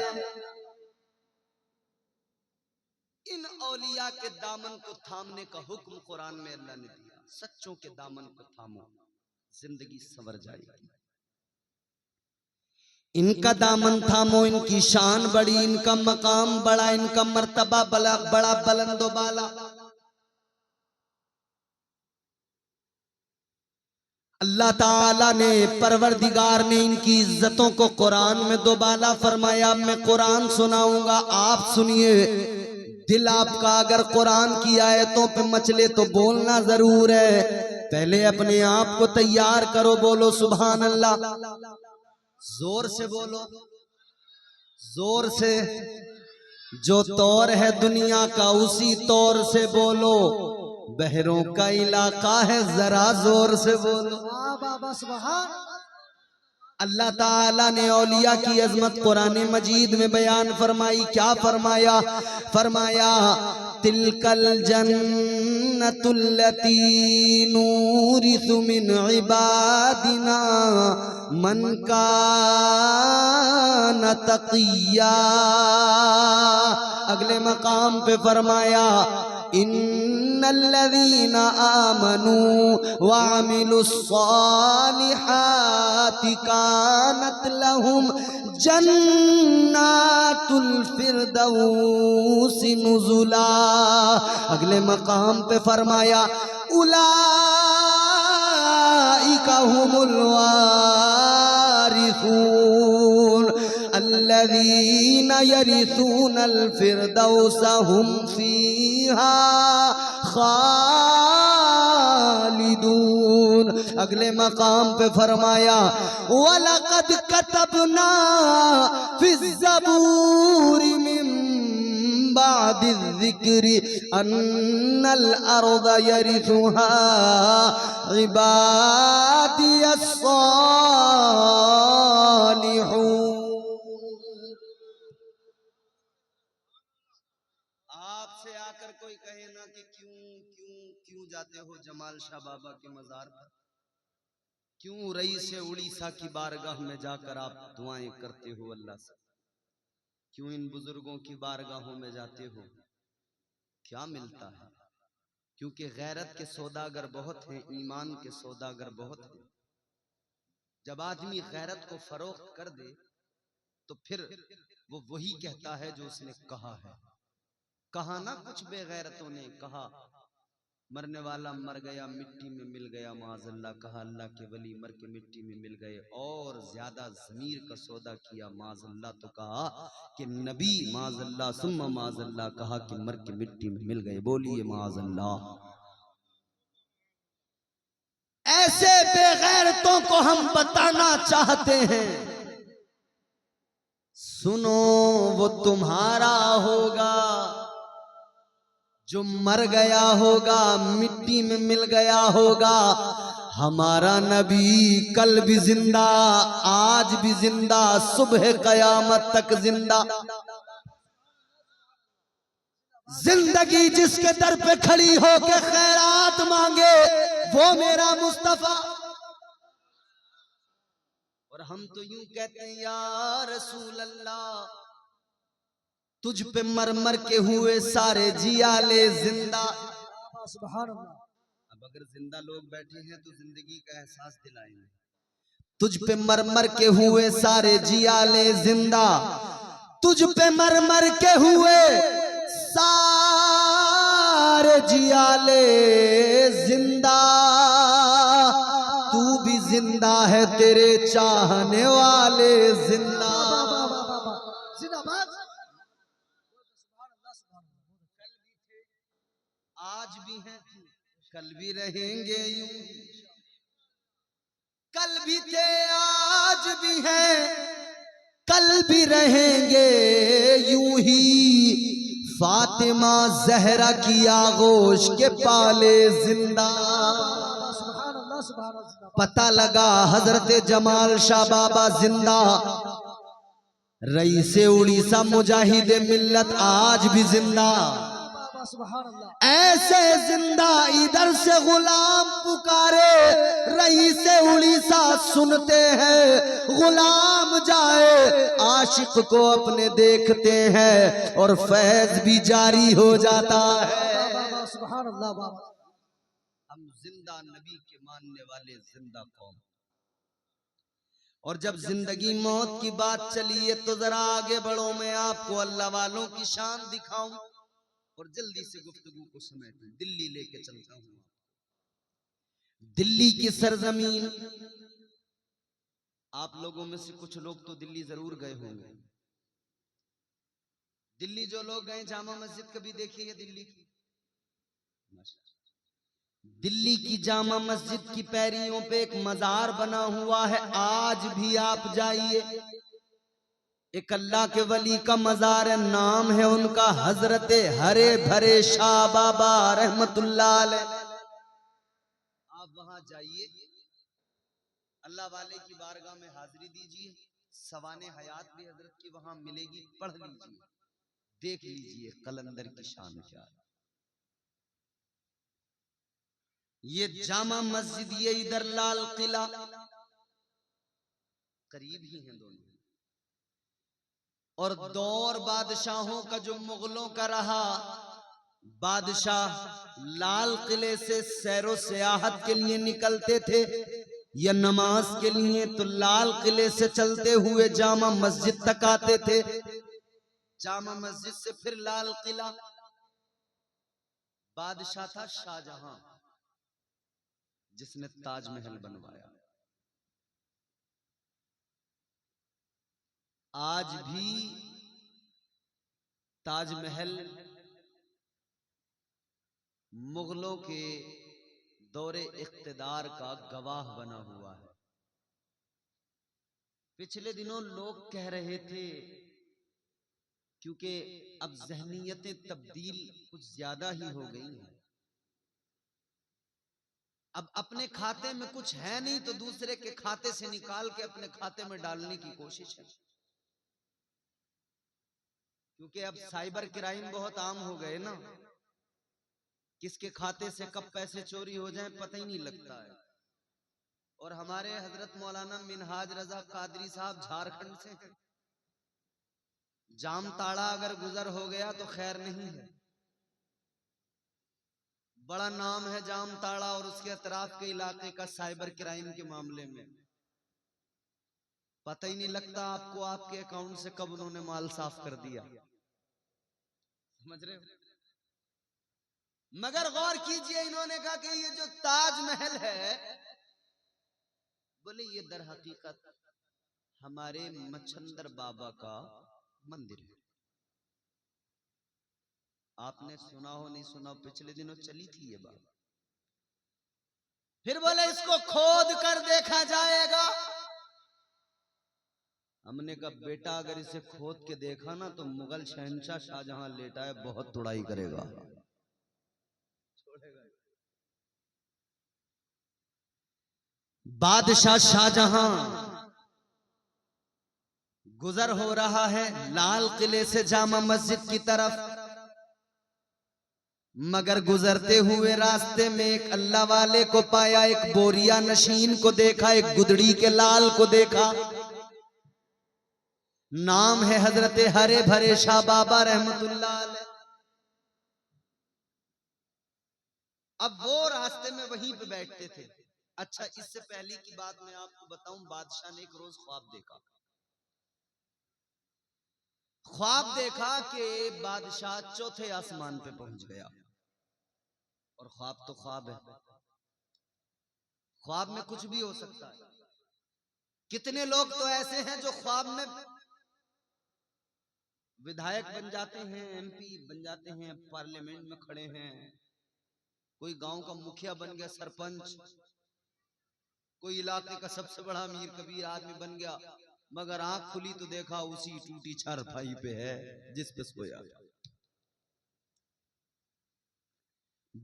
इन औलिया के दामन को थामने का हुक्म कुरान में अल्लाह ने दिया, सच्चों के दामन को थामो जिंदगी संवर जाएगी। इनका दामन थामो, इनकी शान बड़ी, इनका मकाम बड़ा, इनका मर्तबा बड़ा बड़ा बुलंदो बाला। अल्लाह ताला ने, परवरदिगार ने इनकी इज्जतों को कुरान में दोबाला फरमाया। मैं कुरान सुनाऊंगा, आप सुनिए। दिल आपका अगर कुरान की आयतों पे मचले तो बोलना जरूर है। पहले अपने आप को तैयार करो, बोलो सुभान अल्लाह। जोर से बोलो, जोर से। जो तौर है दुनिया का उसी तौर से बोलो। बहरों का इलाका है, जरा जोर से बोलो। बाबा सुभान। अल्लाह ताला ने औलिया की अजमत कुरान मजीद में बयान फरमाई। क्या फरमाया? फरमाया तिलकल जन्नतुल्लती नूरिसु मिन इबादिना मन कान तक़िया। अगले मकाम पे फरमाया इन्नल्लज़ीना आमनू व अमिलुस्सालिहाति कानत लहुम जन्नातुल फिरदौसी नुज़ुला। अगले मकाम पे फरमाया उलाइका हुमुल वारिसून अल्लज़ीना यरिसूनल फिरदौसा हुम फीहा खालिदून। अगले मकाम पे फरमाया वलक़द कतबना फिज़्ज़बूरि मिन बादिज़्ज़िक्रि अन्नल अर्ज़ यरिथुहा इबादियस्सालिहून। आपसे आकर कोई कहे ना कि क्यों क्यों क्यों जाते हो जमाल शाह बाबा के मजार पर, क्यों रईस उड़ीसा की बारगाह में जाकर आप दुआएं करते हो अल्लाह से, क्यों इन बुजुर्गों की बारगाहों में जाते हो, क्या मिलता है? क्योंकि गैरत के सौदागर बहुत हैं, ईमान के सौदागर बहुत हैं। जब आदमी गैरत को फरोख्त कर दे तो फिर वो वही कहता है जो उसने कहा है। कहा ना कुछ बेगैरतों ने, कहा मरने वाला मर गया मिट्टी में मिल गया माज़अल्लाह, कहा अल्लाह के वली मर के मिट्टी में मिल गए। और ज्यादा ज़मीर का सौदा किया माज़अल्लाह, तो कहा कि नबी माज़अल्लाह सुम्मा माज़अल्लाह, कहा कि मर के मिट्टी में मिल गए। बोलिए माज़अल्लाह। ऐसे बेगैरतों को हम बताना चाहते हैं, सुनो वो तुम्हारा होगा जो मर गया होगा, मिट्टी में मिल गया होगा। हमारा नबी कल भी जिंदा, आज भी जिंदा, सुबह कयामत तक जिंदा। जिंदगी जिसके दर पे खड़ी होके खैरात मांगे वो मेरा मुस्तफा। और हम तो यूं कहते हैं या रसूल अल्लाह, तुझ पे मर मर के हुए सारे जियाले जिंदा। अब अगर जिंदा लोग बैठे हैं तो जिंदगी का एहसास दिलाएंगे। तुझ पे मर मर के हुए सारे जियाले जिंदा, तुझ पे मर मर के हुए सारे जियाले जिंदा। तू भी जिंदा है, तेरे चाहने वाले जिंदा। आज भी हैं, कल भी रहेंगे यूं। कल भी थे, आज भी हैं, कल भी रहेंगे यूं ही। फातिमा जहरा की आगोश के पाले जिंदा। पता लगा हजरत जमाल शाह बाबा जिंदा। रईस उड़ीसा मुजाहिद मिल्लत आज भी जिंदा। ऐसे जिंदा इधर से गुलाम पुकारे, रईस उड़ीसा सुनते हैं। गुलाम जाए आशिक को अपने देखते हैं और फैज भी जारी हो जाता है। हम जिंदा नबी के मानने वाले जिंदा कौम। और जब जिंदगी मौत की बात चली है तो जरा आगे बढ़ो, मैं आपको अल्लाह वालों की शान दिखाऊं और जल्दी से गुफ्तगू को समेटूं। दिल्ली लेके चलता हूं। दिल्ली की सरजमीन, आप लोगों में से कुछ लोग तो दिल्ली जरूर गए होंगे। दिल्ली जो लोग गए, जामा मस्जिद कभी देखी है दिल्ली की? दिल्ली की जामा मस्जिद की पैरियों पे एक मजार बना हुआ है। आज भी आप जाइए, एक अल्लाह के वली का मजार है, नाम है उनका हजरत हरे भरे शाह बाबा रहमतुल्लाह अलैह। आप वहां जाइए, अल्लाह वाले की बारगाह में हाजिरी दीजिए। सवाने हयात भी हजरत की वहां मिलेगी, पढ़ लीजिए, देख लीजिए कलंदर की शान क्या है। ये जामा मस्जिद, ये इधर लाल किला, करीब ही हैं दोनों। और दौर बादशाहों का जो मुगलों का रहा, बादशाह लाल किले से सैरो सियाहत के लिए निकलते थे या नमाज के लिए, तो लाल किले से चलते हुए जामा मस्जिद तक आते थे। जामा मस्जिद से फिर लाल किला। बादशाह था शाहजहां, जिसने ताजमहल बनवाया। आज भी ताजमहल मुगलों के दौरे इख्तिदार का गवाह बना हुआ है। पिछले दिनों लोग कह रहे थे, क्योंकि अब ज़हनियतें तब्दील कुछ ज्यादा ही हो गई हैं। अब अपने खाते में कुछ है नहीं तो दूसरे के खाते से निकाल के अपने खाते में डालने की कोशिश है। क्योंकि अब साइबर क्राइम बहुत आम हो गए ना, किसके खाते से कब पैसे चोरी हो जाएं पता ही नहीं लगता है। और हमारे हजरत मौलाना मिनहाज रजा कादरी साहब झारखंड से हैं। जामताड़ा अगर गुजर हो गया तो खैर नहीं है। बड़ा नाम है जामताड़ा और उसके अतराफ के इलाके का साइबर क्राइम के मामले में। पता ही नहीं लगता आपको आपके अकाउंट से कब उन्होंने माल साफ कर दिया। समझ रहे हो? मगर गौर कीजिए, इन्होंने कहा कि ये जो ताजमहल है, बोले ये दर हकीकत हमारे मच्छंदर बाबा का मंदिर है। आपने सुना हो नहीं सुना, पिछले दिनों चली थी ये बात। फिर बोले इसको खोद कर देखा जाएगा। हमने कहा बेटा अगर इसे खोद के देखा ना तो मुगल शहंशाह शाहजहां लेटा है, बहुत तुड़ाई करेगा। बादशाह शाहजहां गुजर हो रहा है लाल किले से जामा मस्जिद की तरफ, मगर गुजरते हुए रास्ते में एक अल्लाह वाले को पाया, एक बोरिया नशीन को देखा, एक गुदड़ी के लाल को देखा। नाम है हजरत हरे भरे शाह बाबा रहमतुल्लाह अलैह। अब वो रास्ते में वहीं पे बैठते थे। अच्छा, इससे पहले की बात मैं आपको बताऊं, बादशाह ने एक रोज ख्वाब देखा। ख्वाब देखा कि बादशाह चौथे आसमान पे पहुंच गया। और ख्वाब तो ख्वाब है, ख्वाब में कुछ भी हो सकता है। कितने लोग तो ऐसे हैं जो ख्वाब में विधायक बन जाते हैं, एमपी बन जाते हैं, पार्लियामेंट में खड़े हैं, कोई गांव का मुखिया बन गया, सरपंच, कोई इलाके का सबसे बड़ा अमीर कबीर आदमी बन गया, मगर आंख खुली तो देखा उसी टूटी चारपाई पे है जिस पे सोया।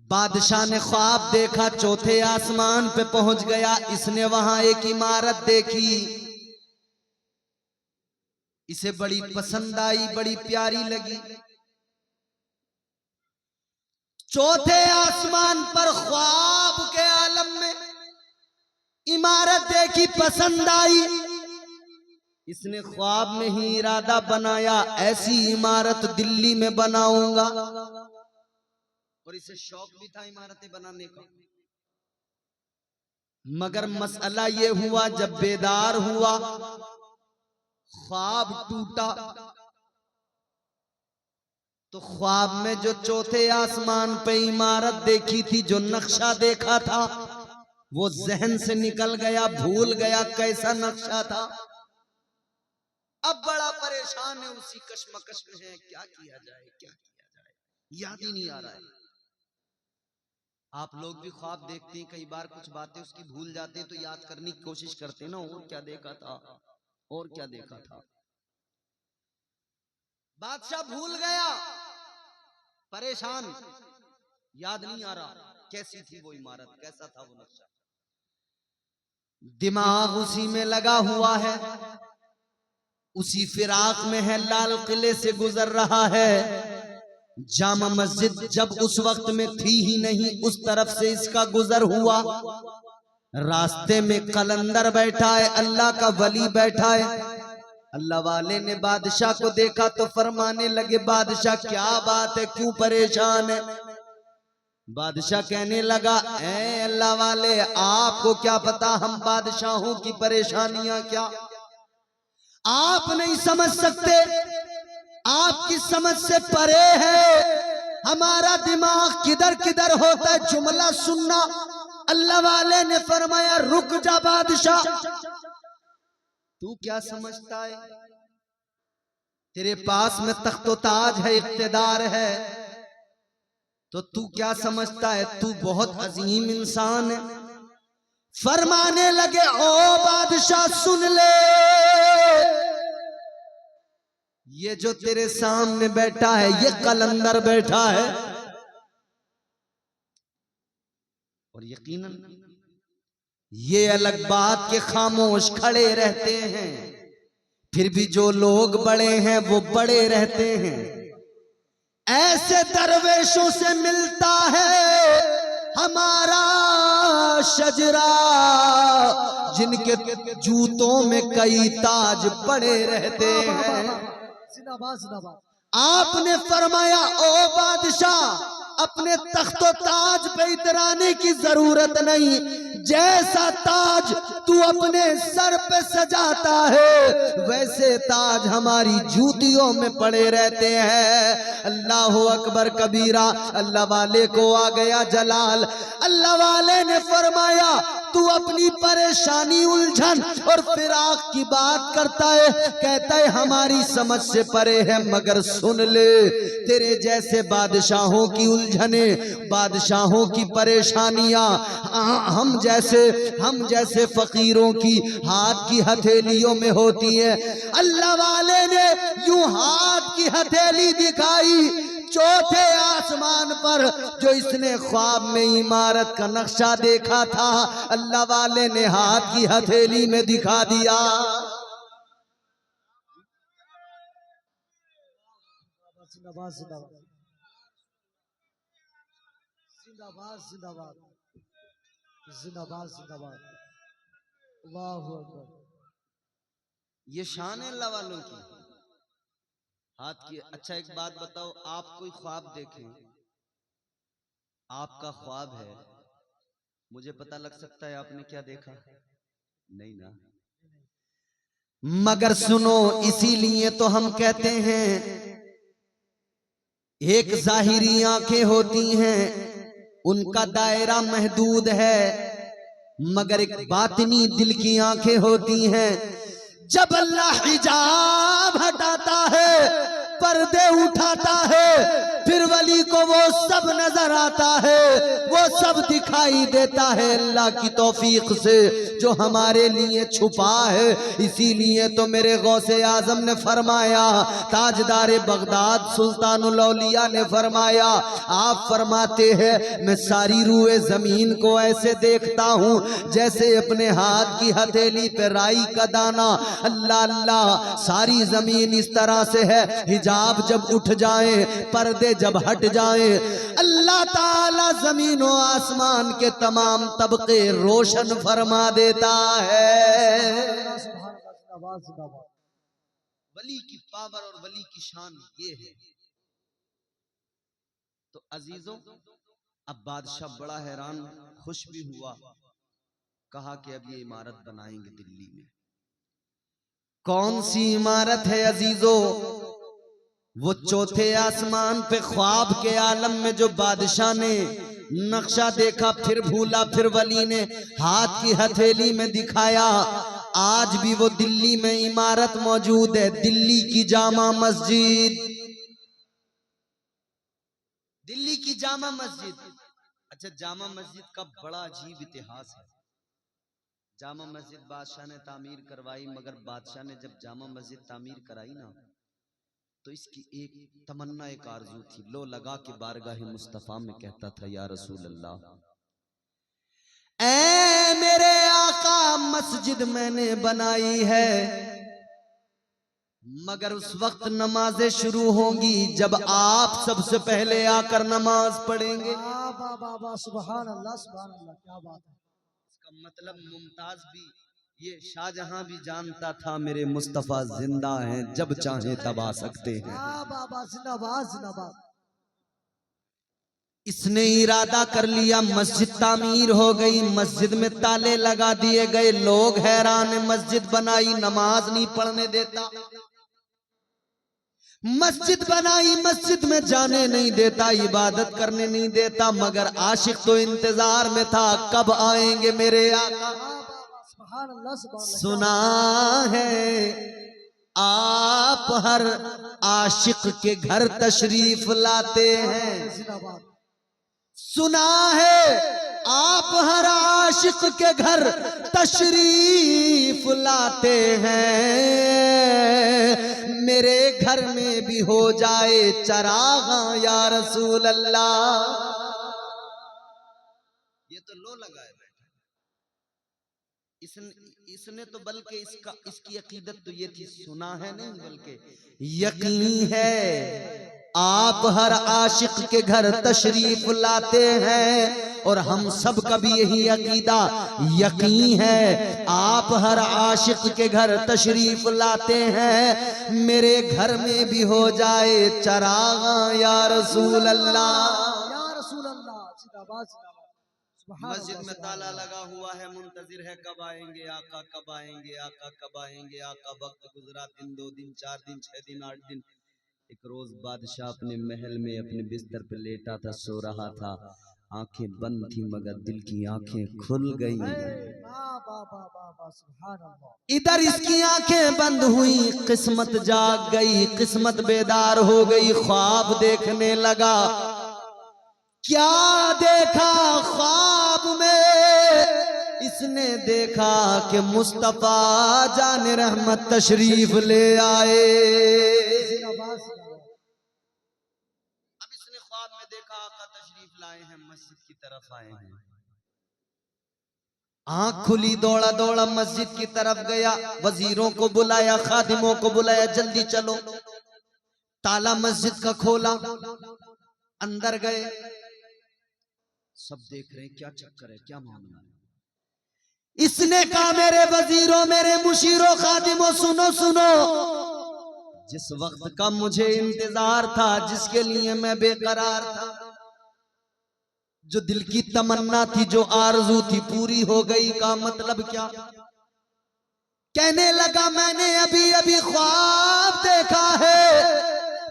बादशाह ने ख्वाब देखा, चौथे आसमान पे पहुंच गया। इसने वहां एक इमारत देखी, इसे बड़ी पसंद आई, बड़ी प्यारी लगी। चौथे आसमान पर ख्वाब के आलम में इमारत देखी, पसंद आई। इसने ख्वाब में ही इरादा बनाया, ऐसी इमारत दिल्ली में बनाऊंगा। और इसे शौक भी था इमारतें बनाने का। मगर मसला ये हुआ, जब बेदार हुआ, ख्वाब टूटा, तो ख्वाब में जो चौथे आसमान पे इमारत देखी थी, जो नक्शा देखा था, वो जहन से निकल गया, भूल गया कैसा नक्शा था। अब बड़ा परेशान है, उसी कश्मकश में है, क्या किया जाए, क्या किया जाए, याद ही नहीं आ रहा है। आप लोग भी ख्वाब देखते हैं, कई बार कुछ बातें उसकी भूल जाते हैं, तो याद करने की कोशिश करते हैं ना, और क्या देखा था, और क्या देखा था। बादशाह भूल गया, परेशान, याद नहीं आ रहा कैसी थी वो इमारत, कैसा था वो नक्शा। दिमाग उसी में लगा हुआ है, उसी फिराक में है, लाल किले से गुजर रहा है। जामा मस्जिद जब उस वक्त में थी ही नहीं, उस तरफ से इसका गुजर हुआ। रास्ते में कलंदर बैठा है, अल्लाह का वली बैठा है। अल्लाह वाले ने बादशाह को देखा तो फरमाने लगे, बादशाह क्या बात है, क्यों परेशान है। बादशाह कहने लगा, ऐ अल्लाह वाले, आपको क्या पता हम बादशाहों की परेशानियां क्या, आप नहीं समझ सकते, आपकी समझ से परे है। हमारा दिमाग किधर किधर होता है जुमला सुनना। अल्लाह वाले ने फरमाया, रुक जा बादशाह, तू क्या समझता है, तेरे पास में तख्तो ताज है, इख्तिदार है, तो तू क्या समझता है, तू बहुत अजीम इंसान है। फरमाने लगे, ओ बादशाह सुन ले, ये जो तेरे सामने बैठा है, ये कलंदर बैठा है, और यकीनन ये अलग बात के खामोश खड़े रहते हैं, फिर भी जो लोग बड़े हैं वो बड़े रहते हैं। ऐसे दरवेशों से मिलता है हमारा शजरा, जिनके जूतों में कई ताज पड़े रहते हैं। आपने फरमाया, ओ बादशाह, अपने तख्तो ताज पे इतराने की जरूरत नहीं, जैसा ताज तू अपने सर पे सजाता है, वैसे ताज हमारी जूतियों में पड़े रहते हैं। अल्लाह अकबर कबीरा। अल्लाह वाले को आ गया जलाल। अल्लाह वाले ने फरमाया, तू अपनी परेशानी, उलझन और फिराक की बात करता है, कहता है हमारी समझ से परे है, मगर सुन ले, तेरे जैसे बादशाहों की उलझने, बादशाहों की परेशानियां हम जैसे फकीरों की हाथ की हथेलियों में होती है। अल्लाह वाले ने यूं हाथ की हथेली दिखाई चौथे आसमान पर, जो इसने ख्वाब में इमारत का नक्शा देखा था, अल्लाह वाले ने हाथ की हथेली में दिखा दिया। जिंदाबाद जिंदाबाद जिंदाबाद जिंदाबाद जिंदाबाद जिंदाबाद। अल्लाहु अकबर। ये शान है अल्लाह वालों की, हाथ की। अच्छा एक बात बताओ, आप कोई ख्वाब देखें, आपका ख्वाब है, मुझे पता लग सकता है आपने क्या देखा? नहीं ना। मगर सुनो, इसीलिए तो हम कहते हैं, एक जाहिरी आंखें होती हैं, उनका दायरा महदूद है, मगर एक बातिनी दिल की आंखें होती हैं। जब अल्लाह हिजाब हटाता है, पर्दे उठाता है, फिर वली को वो सब नजर आता है, वो सब दिखाई देता है अल्लाह की तौफीक से, जो हमारे लिए छुपा है। इसीलिए तो मेरे गौसे आजम ने फरमाया, ताजदारे बगदाद सुल्तानुल औलिया ने फरमाया, आप फरमाते हैं, मैं सारी रूए जमीन को ऐसे देखता हूँ जैसे अपने हाथ की हथेली पे राई का दाना। अल्लाह अल्लाह, सारी जमीन इस तरह से है, हिजाब जब उठ जाए, पर्दे जब हट जाए, अल्लाह ताला जमीन और आसमान के तमाम तबके रोशन फरमा देता है। वली की पावर और वली की शान ये है। तो अजीजों, अब बादशाह बड़ा हैरान, खुश भी हुआ, कहा कि अब ये इमारत बनाएंगे दिल्ली में। कौन सी इमारत है अजीजों? वो चौथे आसमान पे ख्वाब के आलम में जो बादशाह ने नक्शा देखा, फिर भूला, फिर वली ने हाथ की हथेली में दिखाया, आज भी वो दिल्ली में इमारत मौजूद है, दिल्ली की जामा मस्जिद। दिल्ली की जामा मस्जिद। अच्छा, जामा मस्जिद का बड़ा अजीब इतिहास है। जामा मस्जिद बादशाह ने तामीर करवाई, मगर बादशाह ने जब जामा मस्जिद तामीर कराई ना, तो इसकी एक तमन्ना, एक आरजू थी। लो लगा के बारगाह मुस्तफा में कहता था, या रसूल अल्लाह, ऐ मेरे आका, मस्जिद मैंने बनाई है, मगर उस वक्त नमाजें शुरू होंगी जब आप सबसे पहले आकर नमाज पढ़ेंगे। सुभान अल्लाह, सुभान अल्लाह, क्या बात है। इसका मतलब मुमताज भी, ये शाहजहां भी जानता था मेरे मुस्तफा जिंदा हैं, जब चाहे तब आ सकते हैं। बाबा जिंदाबाद, जिंदाबाद। इसने इरादा कर लिया, मस्जिद तामीर हो गई, मस्जिद में ताले लगा दिए गए, लोग हैरान, मस्जिद बनाई, नमाज नहीं पढ़ने देता, मस्जिद बनाई, मस्जिद में जाने नहीं देता, इबादत करने नहीं देता, मगर आशिक तो इंतजार में था, कब आएंगे मेरे आका। सुना है आप हर आशिक के घर तशरीफ लाते हैं, सुना है आप हर आशिक के घर तशरीफ लाते हैं, मेरे घर में भी हो जाए चरागा या रसूल अल्लाह। ये तो लो लगा है बैठा। इसने तो बल्कि इसकी अकीदत तो ये थी, सुना है नहीं बल्कि यकीन है आप हर आशिक के घर तशरीफ लाते हैं, और हम सब का भी यही अकीदा यकीन है, आप हर आशिक के घर तशरीफ लाते हैं, मेरे घर में भी हो जाए चरागा या रसूल अल्लाह। या रसूल अल्लाह, जिंदाबाद, जिंदाबाद। मस्जिद में ताला लगा हुआ है, मुंतजिर है कब आएंगे आका, कब आएंगे आका, कब आएंगे आका। वक्त गुजरा, दिन, 2 दिन, 4 दिन, 6 दिन, 8 दिन। एक रोज बादशाह अपने महल में अपने बिस्तर पे लेटा था, सो रहा था, आंखें बंद थी मगर दिल की आंखें खुल गई। इधर इसकी आंखें बंद हुई, किस्मत जाग गई, किस्मत बेदार हो गई, ख्वाब देखने लगा। क्या देखा ख्वाब में? इसने देखा कि मुस्तफा जान रहमत तशरीफ ले आए। अब इसने ख्वाब में देखा आका तशरीफ लाए हैं, मस्जिद की तरफ आए हैं। आंख खुली, दौड़ा दौड़ा मस्जिद की तरफ गया, वजीरों को बुलाया, खादिमों को बुलाया, जल्दी चलो। ताला मस्जिद का खोला, अंदर गए, सब देख रहे हैं क्या चक्कर है, क्या मामला है। इसने कहा, मेरे वजीरों, मेरे मुशीरों, खादिमों, सुनो सुनो, जिस वक्त का मुझे इंतजार था, जिसके लिए मैं बेकरार था, जो दिल की तमन्ना थी, जो आरज़ू थी, पूरी हो गई। का मतलब क्या? कहने लगा, मैंने अभी अभी ख्वाब देखा है,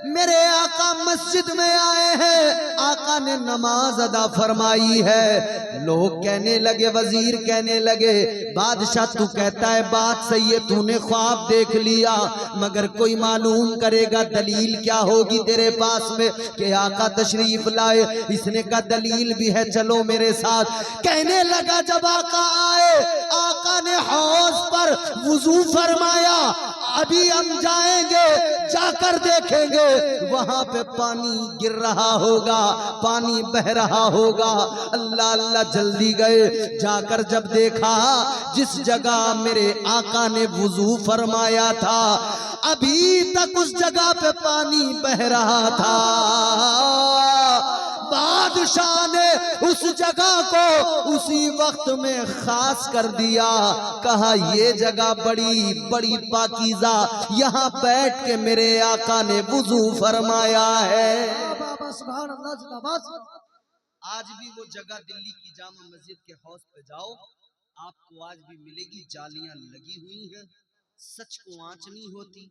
मेरे आका मस्जिद में आए हैं, आका ने नमाज अदा फरमाई है। लोग कहने लगे, वजीर कहने लगे, बादशाह तू कहता है बात सही है, तूने ख्वाब देख लिया, मगर कोई मालूम करेगा दलील क्या होगी तेरे पास में कि आका तशरीफ लाए। इसने कहा दलील भी है, चलो मेरे साथ। कहने लगा, जब आका आए, आका ने हौज पर वुजू फरमाया, अभी हम जाएंगे, जाकर देखेंगे वहां पे पानी गिर रहा होगा, पानी बह रहा होगा। अल्लाह अल्लाह, जल्दी गए, जाकर जब देखा जिस जगह मेरे आका ने वुजू फरमाया था, अभी तक उस जगह पे पानी बह रहा था। बादशाह ने उस जगह को उसी वक्त में खास कर दिया, कहा ये जगह बड़ी बड़ी पाकीज़ा, यहाँ बैठ के मेरे आका ने वुजू फरमाया है। आज भी वो जगह दिल्ली की जामा मस्जिद के हौज पे जाओ, आपको आज भी मिलेगी, जालियां लगी हुई हैं, सच को आंच नहीं होती।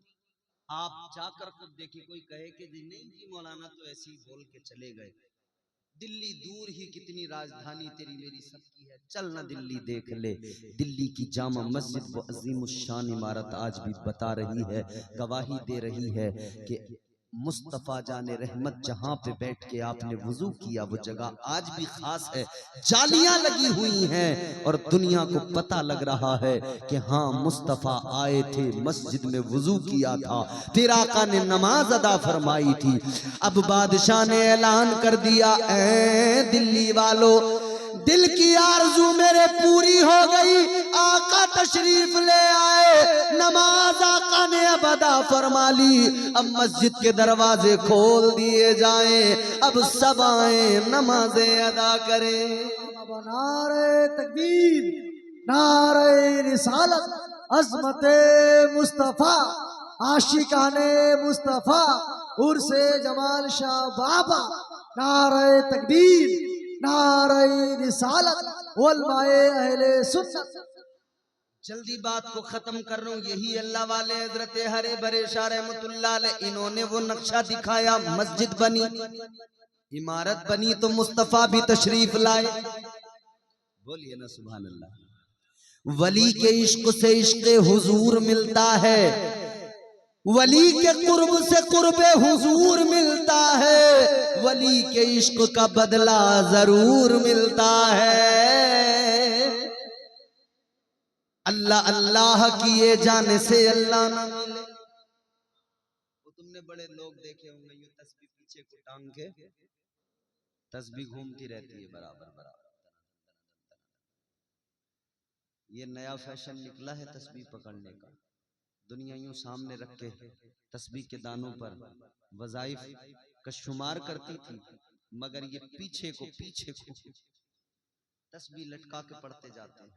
आप जाकर खुद देखिए, कोई कहे कि जी नहीं जी मौलाना तो ऐसे ही बोल के चले गए, दिल्ली दूर ही कितनी राजधानी तेरी मेरी सबकी है, चल ना दिल्ली देख ले। दिल्ली की जामा मस्जिद वो अजीम शान इमारत आज भी बता रही है, गवाही दे रही है कि मुस्तफा जाने रहमत जहां पे बैठ के आपने वुजू किया वो जगह आज भी खास है। जालियां लगी हुई हैं और दुनिया को पता लग रहा है कि हाँ मुस्तफा आए थे, मस्जिद में वुजू किया था, फिर आका ने नमाज अदा फरमाई थी। अब बादशाह ने ऐलान कर दिया, ऐ दिल्ली वालों, दिल की आरज़ू मेरे पूरी हो गई, आका तशरीफ ले आए, नमाज आका ने अब अदा फरमा ली, अब मस्जिद के दरवाजे खोल दिए जाएं, अब सब आए नमाजें अदा करें। नारे तकबीर, नारे रिसालत, अज़मते मुस्तफा, आशिकाने मुस्तफा, उर्से जमाल शाह बाबा, नारे तकबीर, नारे रिसालत, उलमाए अहले सुन्नत। जल्दी बात को खत्म कर रहा हूँ। यही अल्लाह वाले हजरत हरे भरे शाह रहमतुल्लाह अलैह, इन्होंने वो नक्शा दिखाया, मस्जिद बनी, इमारत बनी, तो मुस्तफा भी तशरीफ लाए। बोलिए ना सुभान अल्लाह। वली के इश्क से इश्क हुजूर मिलता है, वली के कुर्ब से कुर्बे हुजूर मिलता है, वली के इश्क का बदला जरूर मिलता है। अल्लाह अल्लाह किए जाने से अल्लाह ना मिले। वो तुमने बड़े लोग देखे होंगे, यूं तस्बीह पीछे को टांग के तस्बीह घूमती रहती है बराबर बराबर। ये नया फैशन निकला है तस्बीह पकड़ने का। दुनिया यूं सामने रख के तस्बीह के दानों पर वज़ाइफ का शुमार करती थी, मगर ये पीछे को तस्बीह लटका के पढ़ते जाते हैं।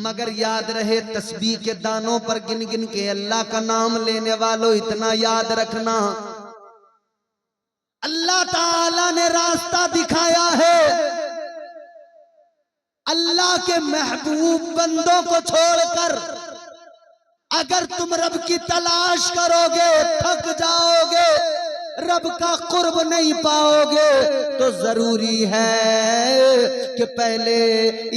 मगर याद रहे, तस्बीह के दानों पर गिन गिन के अल्लाह का नाम लेने वालों, इतना याद रखना, अल्लाह ताला ने रास्ता दिखाया है। अल्लाह के महबूब बंदों को छोड़कर अगर तुम रब की तलाश करोगे थक जाओगे, रब का कुर्ब नहीं पाओगे, तो जरूरी है कि पहले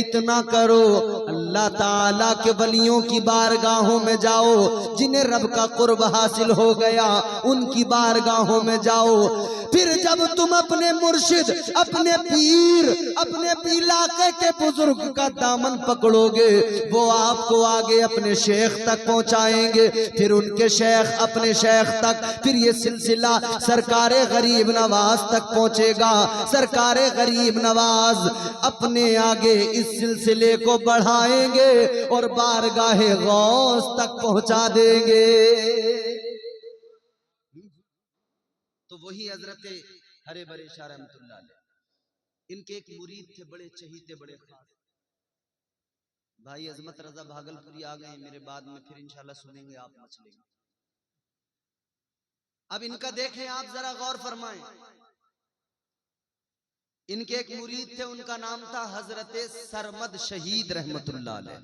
इतना करो, अल्लाह ताला के वलियों की बारगाहों में जाओ, जिन्हें रब का कुर्ब हासिल हो गया उनकी बारगाहों में जाओ। फिर जब तुम अपने मुर्शिद, अपने पीर, अपने इलाके के बुजुर्ग का दामन पकड़ोगे, वो आपको आगे अपने शेख तक पहुंचाएंगे, फिर उनके शेख अपने शेख तक, फिर ये सिलसिला सरकारे गरीब नवाज तक पहुंचेगा। सरकारे गरीब नवाज अपने आगे इस सिलसिले को बढ़ाएंगे और बारगाहे गौस तक पहुंचा देंगे। तो वही हजरत हरे भरे शाह रहमतुल्लाह अलैह, इनके एक मुरीद थे, बड़े चहीते, बड़े खास भाई अजमत रजा भागलपुरी आ गए मेरे बाद में, फिर इंशाल्लाह सुनेंगे आप मचलेंगे। अब इनका देखें आप जरा गौर फरमाएं। इनके एक मुरीद थे, उनका नाम था हजरत सरमद शहीद रहमतुल्लाह अलैह।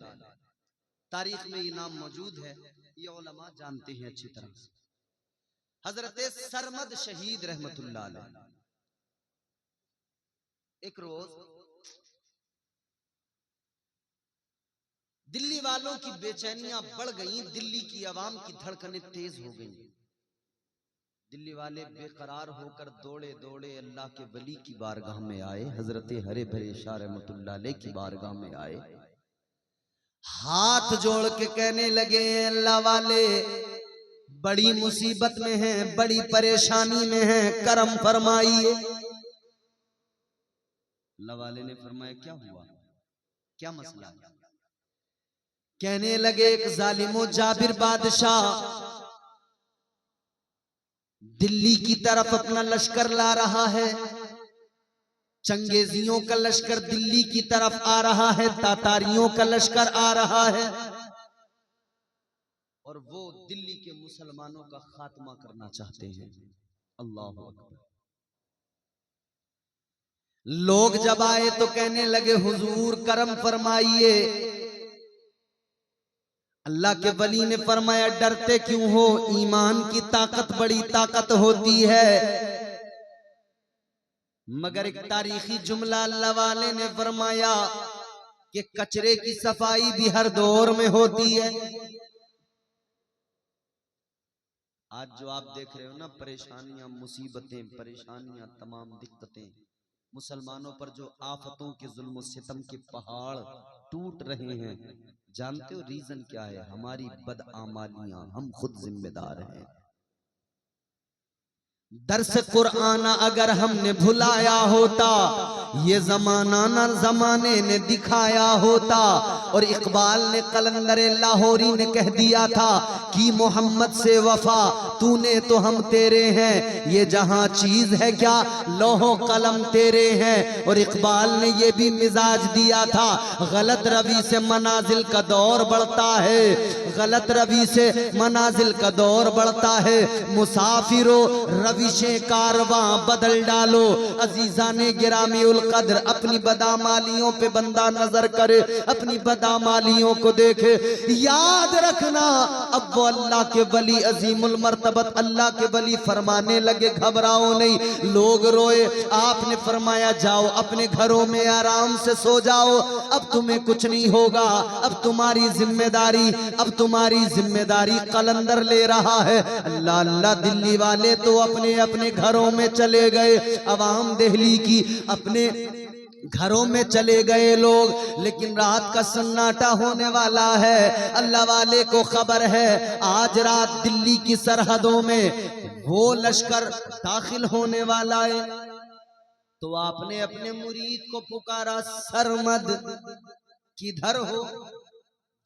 तारीख में ये नाम मौजूद है, ये उलमा जानते हैं अच्छी तरह से। हजरत सरमद शहीद रहमतुल्लाह अलैह एक रोज दिल्ली वालों की बेचैनियां बढ़ गईं, दिल्ली की आवाम की धड़कनें तेज हो गईं। दिल्ली वाले बेकरार होकर दौड़े दौड़े अल्लाह के वली की बारगाह में आए, हजरत हरे भरे शाह रहमतुल्लाह अलैह की बारगाह में आए, हाथ जोड़ के कहने लगे, अल्लाह वाले बड़ी मुसीबत में हैं, बड़ी परेशानी में हैं, करम फरमाइए। अल्लाह वाले ने फरमाया, क्या हुआ, क्या मसला है? कहने लगे, एक जालिमो जाबिर बादशाह दिल्ली की तरफ अपना लश्कर ला रहा है, चंगेजियों का लश्कर दिल्ली की तरफ आ रहा है, तातारियों का लश्कर आ रहा है, और वो दिल्ली के मुसलमानों का खात्मा करना चाहते हैं। अल्लाह हू अकबर। लोग जब आए तो कहने लगे हुजूर करम फरमाइए। अल्लाह के वली ने फरमाया डरते क्यों हो, ईमान की ताकत बड़ी ताकत होती है। मगर एक तारीखी जुमला अल्लाह वाले ने फरमाया कि कचरे की सफाई भी हर दौर में होती है। आज जो आप देख रहे हो ना परेशानियां, मुसीबतें, परेशानियां, तमाम दिक्कतें, मुसलमानों पर जो आफतों के जुल्म सितम के पहाड़ टूट रहे हैं, जानते हो रीजन क्या है? हमारी बदआमालियां, हम खुद जिम्मेदार हैं। दर्स कुरान अगर हमने भुलाया होता, ये जमाना न जमाने ने दिखाया होता। और इकबाल ने कलंदर लाहौरी ने कह दिया था कि मोहम्मद से वफा तूने तो हम तेरे हैं, ये जहां चीज है क्या लोहो कलम तेरे हैं। और इकबाल ने ये भी मिजाज दिया था गलत रवि से मनाजिल का दौर बढ़ता है, गलत रवि से मनाजिल का दौर बढ़ता है। मुसाफिरो रविशे कारवां बदल डालो, अजीजाने गिरामी उल कद्र अपनी बदामालियों पे बंदा नजर करे, अपनी बदामालियों को देखे। याद रखना अब वो अल्लाह के वली अजीमुल मर्तबत अल्लाह के वली फरमाने लगे घबराओ नहीं। लोग रोए, आपने फरमाया जाओ अपने घरों में आराम से सो जाओ, अब तुम्हें कुछ नहीं होगा, अब तुम्हारी जिम्मेदारी, अब तुम्हारी जिम्मेदारी कलंदर ले रहा है। अल्लाह अल्लाह दिल्ली वाले तो अपने अपने घरों में चले गए, अवाम दिल्ली की अपने घरों में चले गए लोग, लेकिन रात का सन्नाटा होने वाला है। अल्लाह वाले को खबर है आज रात दिल्ली की सरहदों में वो लश्कर दाखिल होने वाला है। तो आपने अपने मुरीद को पुकारा, सरमद किधर हो?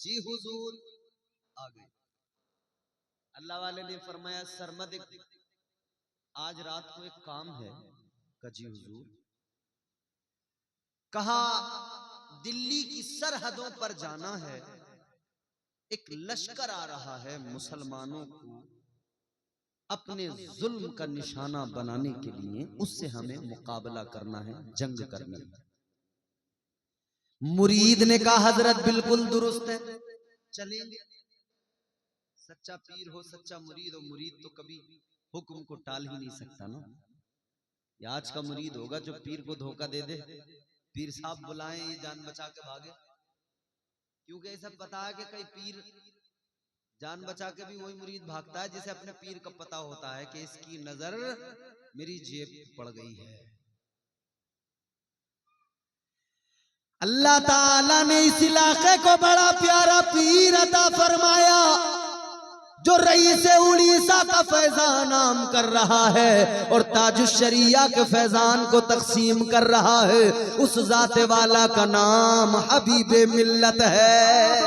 जी हुजूर आ गए। अल्लाह वाले ने फरमाया सरमद आज रात को एक काम है। जी हुजूर। कहा दिल्ली की सरहदों पर जाना है, एक लश्कर आ रहा है, मुसलमानों को अपने जुल्म का निशाना बनाने के लिए उससे हमें मुकाबला करना है, जंग करनी है। मुरीद ने कहा हजरत बिल्कुल दुरुस्त है, चलेंगे। सच्चा पीर हो, सच्चा मुरीद हो, मुरीद तो कभी हुक्म को टाल ही नहीं सकता ना। ये आज का मुरीद होगा जो पीर को धोखा दे दे, पीर साहब बुलाएं ये जान बचा के भागे। क्योंकि ये सब पता है कि कई पीर जान बचा के भी वही मुरीद भागता है जिसे अपने पीर का पता होता है कि इसकी नजर मेरी जेब पड़ गई है। अल्लाह ताला ने इस इलाके को बड़ा प्यारा पीर अता फरमाया जो रईस उड़ीसा का फैजान आम कर रहा है और ताजुश्शरिया के फैजान को तकसीम कर रहा है। उस जाते वाला का नाम हबीबे मिल्लत है।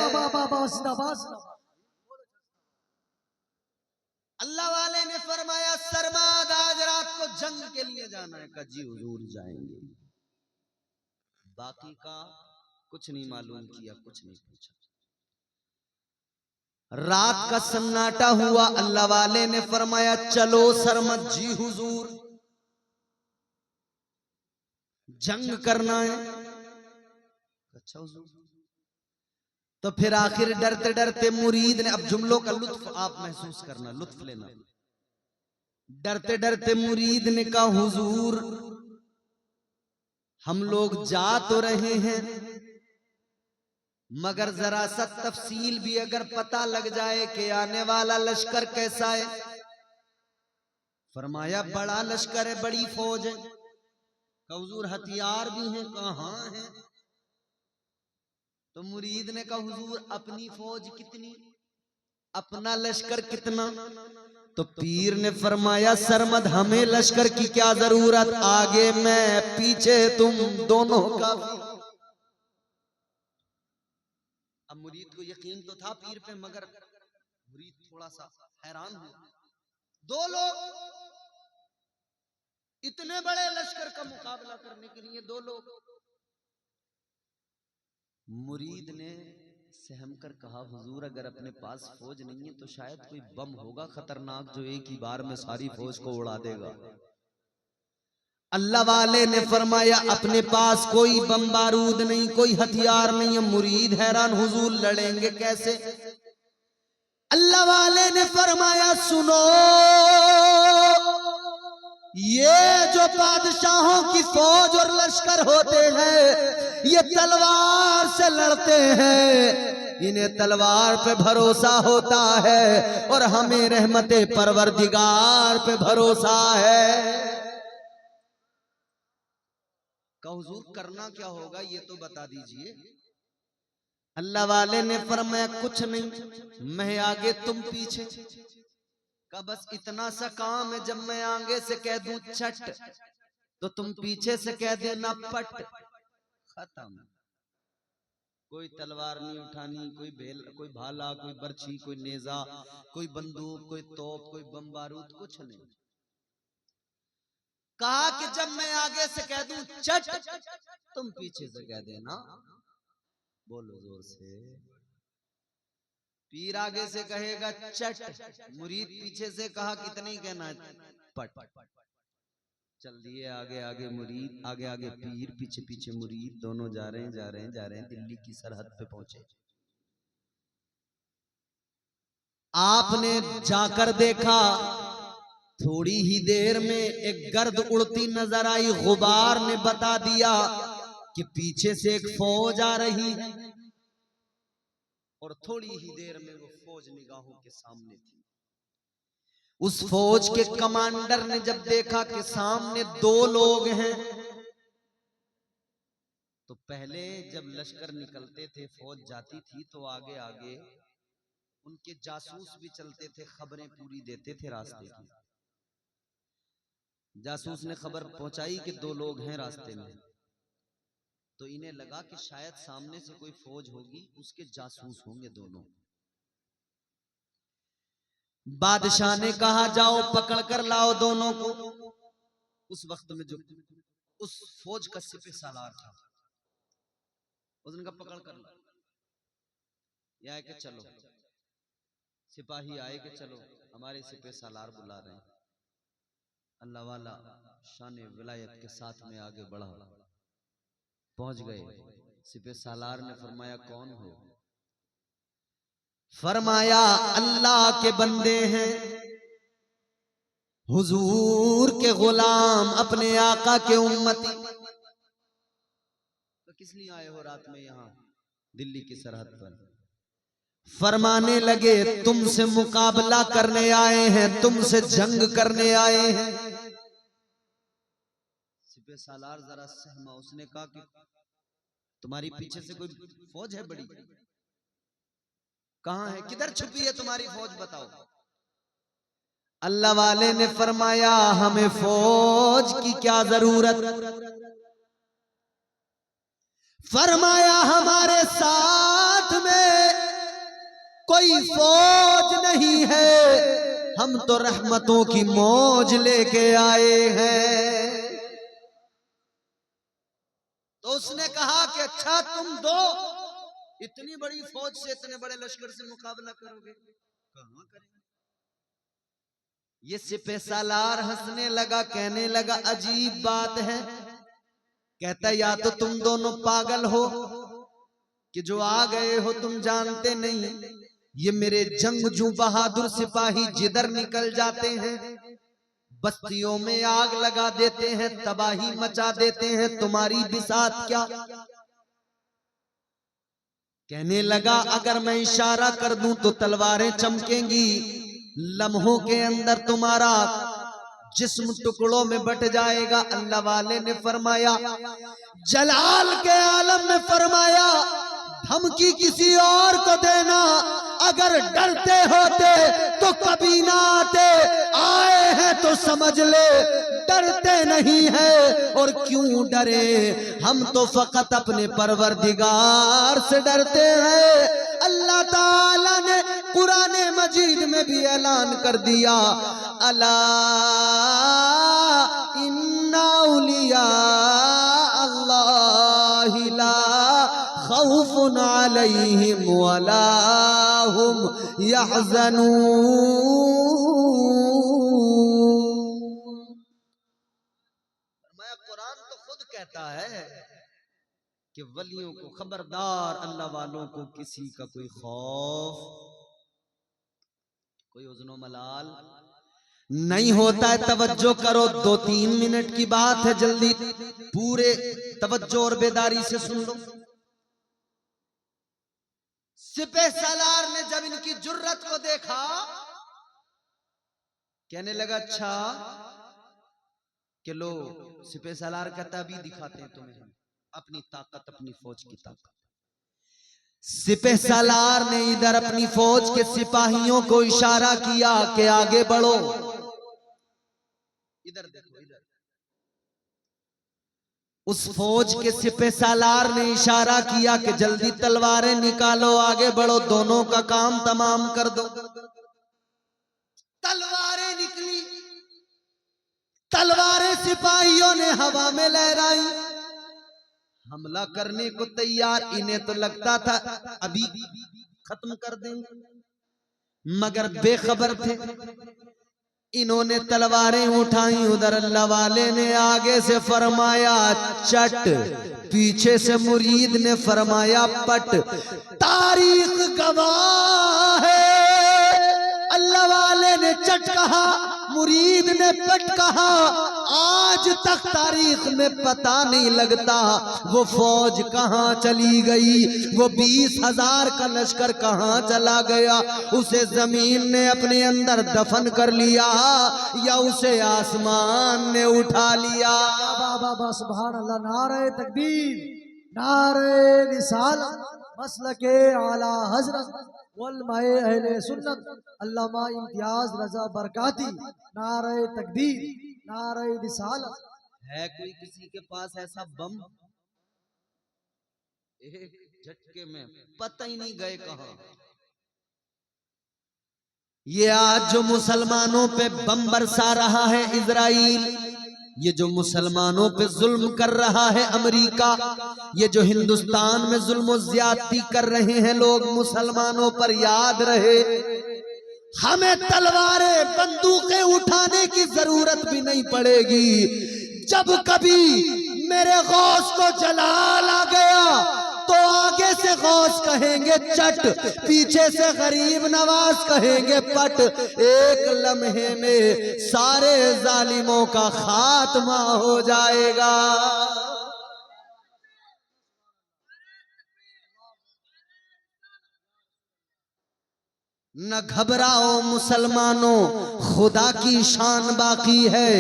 अल्लाह वाले ने फरमाया सरमाद आज रात को जंग के लिए जाना है। का जी हुजूर जाएंगे। बाकी का कुछ नहीं मालूम किया, कुछ नहीं पूछा। रात का सन्नाटा हुआ, अल्लाह वाले ने फरमाया चलो सरमद जी हुजूर जंग करना है। अच्छा हुजूर। तो फिर आखिर डरते डरते मुरीद ने, अब जुमलों का लुत्फ आप महसूस करना, लुत्फ लेना। डरते डरते मुरीद ने कहा हुजूर हम लोग जा तो रहे हैं मगर जरा सा तफसील भी अगर पता लग जाए कि आने वाला लश्कर कैसा है। फरमाया बड़ा लश्कर है, बड़ी फौज है। हुजूर हथियार भी हैं, कहां है? तो मुरीद ने कहा हुजूर अपनी फौज कितनी, अपना लश्कर कितना? तो पीर ने फरमाया सरमद हमें लश्कर की क्या जरूरत, आगे मैं पीछे तुम दोनों का। अब मुरीद को यकीन तो था पीर पे, मगर मुरीद थोड़ा सा हैरान हुआ। दो लोग इतने बड़े लश्कर का मुकाबला करने के लिए, दो लोग। मुरीद ने सहम कर कहा हुजूर अगर अपने पास फौज नहीं है तो शायद कोई बम होगा खतरनाक जो एक ही बार में सारी फौज को उड़ा देगा। अल्लाह वाले ने फरमाया अपने पास कोई बम बारूद नहीं, कोई हथियार नहीं है। मुरीद हैरान, हुजूर लड़ेंगे कैसे? अल्लाह वाले ने फरमाया सुनो, ये जो बादशाहों की फौज और लश्कर होते हैं ये तलवार से लड़ते हैं, इन्हें तलवार पे भरोसा होता है और हमें रहमते परवरदिगार पे भरोसा है। का हुजूर करना क्या होगा ये तो बता दीजिए। अल्लाह वाले ने फरमाया कुछ नहीं, मैं आगे तुम पीछे। का बस इतना सा काम है, जब मैं आगे से कह दूं छट तो तुम पीछे से कह देना पट, खत्म। कोई तलवार नहीं उठानी, कोई बेल, कोई भाला, कोई बर्छी, कोई नेजा, कोई बंदूक, कोई तोप, कोई बम बारूद, कुछ नहीं। कहा कि जब मैं आगे से कह दूं चट तुम पीछे से कह देना। बोलो जोर से। पीर आगे से कहेगा चट, मुरीद पीछे से कहा कितनी कहना पट। चल दिए आगे आगे मुरीद, आगे आगे पीर, पीछे पीछे मुरीद, दोनों जा रहे हैं जा रहे हैं जा रहे हैं, दिल्ली की सरहद पे पहुंचे। आपने जाकर देखा थोड़ी ही देर में एक गर्द उड़ती नजर आई। गुबार ने बता दिया कि पीछे से एक फौज आ रही है और थोड़ी ही देर में वो फौज निगाहों के सामने थी। उस फौज के कमांडर ने जब देखा कि सामने दो लोग हैं, तो पहले जब लश्कर निकलते थे, फौज जाती थी तो आगे आगे उनके जासूस भी चलते थे, खबरें पूरी देते थे रास्ते की। जासूस ने खबर पहुंचाई कि दो लोग हैं रास्ते में, तो इन्हें लगा कि शायद सामने से कोई फौज होगी, उसके जासूस होंगे दोनों। बादशाह ने कहा जाओ पकड़ कर लाओ दोनों को। उस वक्त में जो उस फौज का सिपह सालार था, उसने कहा पकड़ कर ला। ये आए कि चलो, सिपाही आए कि चलो हमारे सिपह सालार बुला रहे हैं। अल्लाह वाला शान विलायत के साथ में आगे बढ़ा, पहुंच गए। सिपह सालार ने फरमाया कौन हो? फरमाया अल्लाह के बंदे हैं, हुजूर के गुलाम, अपने आका के उम्मती। तो किस लिए आए हो रात में यहां दिल्ली की सरहद पर? फरमाने लगे तुमसे मुकाबला करने आए हैं, तुमसे जंग करने आए हैं। सिपह सालार जरा सहमा, उसने कहा कि तुम्हारी पीछे से कोई फौज है बड़ी? कहां है, किधर छुपी है तुम्हारी फौज, बताओ। अल्लाह वाले ने फरमाया हमें फौज की क्या जरूरत। फरमाया हमारे साथ में कोई फौज नहीं है, हम तो रहमतों की मौज लेके आए हैं। तो उसने कहा कि अच्छा तुम दो इतनी बड़ी फौज से, इतने बड़े लश्कर से मुकाबला करोगे? कहां करेंगे। ये सिपह सालार हंसने लगा, कहने लगा अजीब बात है। कहता या तो तुम दोनों पागल हो कि जो आ गए हो तुम जानते नहीं, ये मेरे जंगजू बहादुर सिपाही जिधर निकल जाते हैं बस्तियों में आग लगा देते हैं, तबाही मचा देते हैं, तुम्हारी बिसात क्या। कहने लगा अगर मैं इशारा कर दूं तो तलवारें चमकेंगी, लम्हों के अंदर तुम्हारा जिस्म टुकड़ों में बट जाएगा। अल्लाह वाले ने फरमाया, जलाल के आलम में फरमाया धमकी किसी और को देना, अगर डरते होते तो कभी ना आते, आए हैं तो समझ ले डरते नहीं है। और क्यों डरे, हम तो फकत अपने परवरदिगार से डरते हैं। अल्लाह ताला ने कुरान मजीद में भी ऐलान कर दिया, अला इन्ना औलिया अल्लाहि ला खौफुन अलैहिम वला हुम यहज़नून। है कि वलियों को खबरदार, अल्लाह वालों को किसी का कोई खौफ, कोई उज़्नो मलाल नहीं होता है। तवज्जो करो, 2-3 मिनट की बात है, जल्दी पूरे तवज्जो और बेदारी से सुन लो। सिपह सालार ने जब इनकी जुर्रत को देखा, कहने लगा अच्छा कि लो सिपह सालार कहता भी दिखाते हैं तुम्हें अपनी ताकत, अपनी फौज की ताकत। सिपह सालार ने इधर अपनी फौज के सिपाहियों को इशारा किया कि आगे बढ़ो, इधर देखो, इधर। उस फौज के सिपह सालार ने इशारा किया कि जल्दी तलवारें निकालो, आगे बढ़ो, दोनों का काम तमाम कर दो। तलवारें निकली, तलवारें सिपाहियों ने हवा में लहराई, हमला करने को तैयार। इन्हें तो लगता था अभी खत्म कर देंगे, मगर बेखबर थे। इन्होंने तलवारें उठाई, उधर अल्लाह वाले ने आगे से फरमाया चट, पीछे से मुरीद ने फरमाया पट। तारीख गवाह है, अल्लाह वाले ने चट कहा, मुरीद ने पट कहा। आज तक तारीख में पता नहीं लगता वो फौज कहां चली गई, वो 20,000 का लश्कर कहां चला गया। उसे जमीन ने अपने अंदर दफन कर लिया या उसे आसमान ने उठा लिया। बाबा सुभान अल्लाह, नारे तकबीर, नारे रिसालत, मसलके आला हजरत वल्माए अहले सुन्नत अल्लामा इम्तियाज रजा बरकाती, नारे तकबीर, नारे रिसालत। है कोई किसी के पास ऐसा बम, एक झटके में पता ही नहीं गए कहां। ये आज जो मुसलमानों पे बम बरसा रहा है इजराइल, ये जो मुसलमानों पे जुल्म कर रहा है अमेरिका, ये जो हिंदुस्तान में जुल्म ज्यादती कर रहे हैं लोग मुसलमानों पर, याद रहे हमें तलवारें बंदूकें उठाने की जरूरत भी नहीं पड़ेगी। जब कभी मेरे गौस को जलाल आ गया तो आगे से गौस कहेंगे चट, पीछे से गरीब नवाज कहेंगे पट। एक लम्हे में सारे जालिमों का खात्मा हो जाएगा। न घबराओ मुसलमानों, खुदा की शान बाकी है,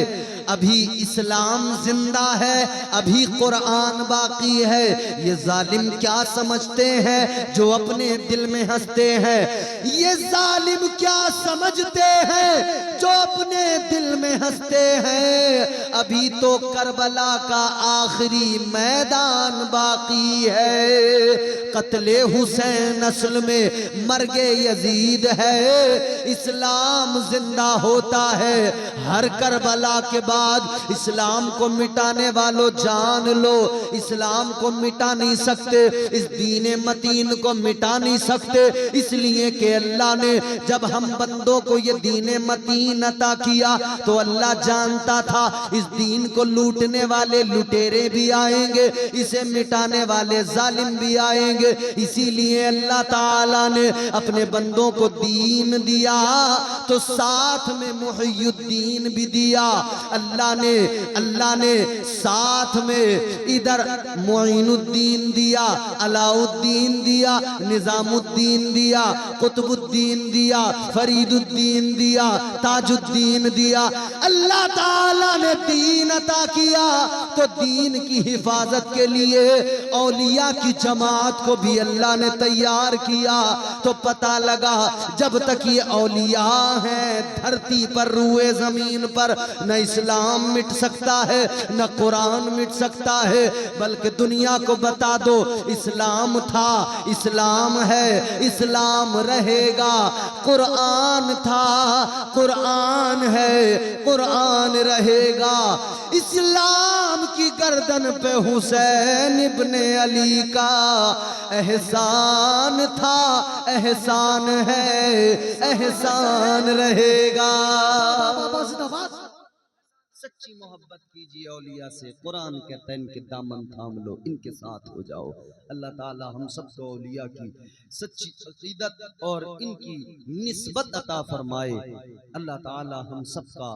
अभी इस्लाम जिंदा है, अभी कुरान बाकी है। ये जालिम क्या समझते हैं जो अपने दिल में हंसते हैं, ये जालिम क्या समझते हैं जो अपने दिल में हंसते हैं। अभी तो करबला का आखिरी मैदान बाकी है, कत्ले हुसैन असल में मर्गे यजीद है। इस्लाम जिंदा होता है हर करबला के बाद। इस्लाम को मिटाने वालों जान लो, इस्लाम को मिटा नहीं सकते, इस दीने मतीन को मिटा नहीं सकते, इसलिए कि अल्लाह ने जब हम बंदों को ये दीने मतीन अता किया तो अल्लाह जानता था इस दीन को लूटने वाले लुटेरे भी आएंगे, इसे मिटाने वाले जालिम भी आएंगे। इसीलिए अल्लाह ताला ने अपने बंदों को दीन दिया तो साथ में मुहियुद्दीन भी दिया। अल्लाह ने साथ में इधर मुइनुद्दीन दिया, अलाउद्दीन दिया, निजामुद्दीन दिया, कुतुबुद्दीन दिया, फरीदुद्दीन दिया, ताजुद्दीन दिया। अल्लाह ताला ने दीन अता किया तो दीन की हिफाजत के लिए औलिया की जमात को भी अल्लाह ने तैयार किया। तो पता लगा जब तक ये औलिया हैं धरती पर, रूए जमीन पर, न इस्लाम मिट सकता है न कुरान मिट सकता है। बल्कि दुनिया को बता दो इस्लाम था, इस्लाम है, इस्लाम रहेगा। कुरान था, कुरान है, कुरान रहेगा। इस्लाम की गर्दन पे हुसैन इब्ने अली का एहसान था, एहसान है, एहसान रहेगा। सच्ची मोहब्बत कीजिए औलिया से। कुरान कहता है इनके दामन थाम लो, इनके साथ हो जाओ। अल्लाह ताला हम सबको औलिया की सच्ची अकीदत और इनकी निस्बत अता फरमाए। अल्लाह ताला हम सबका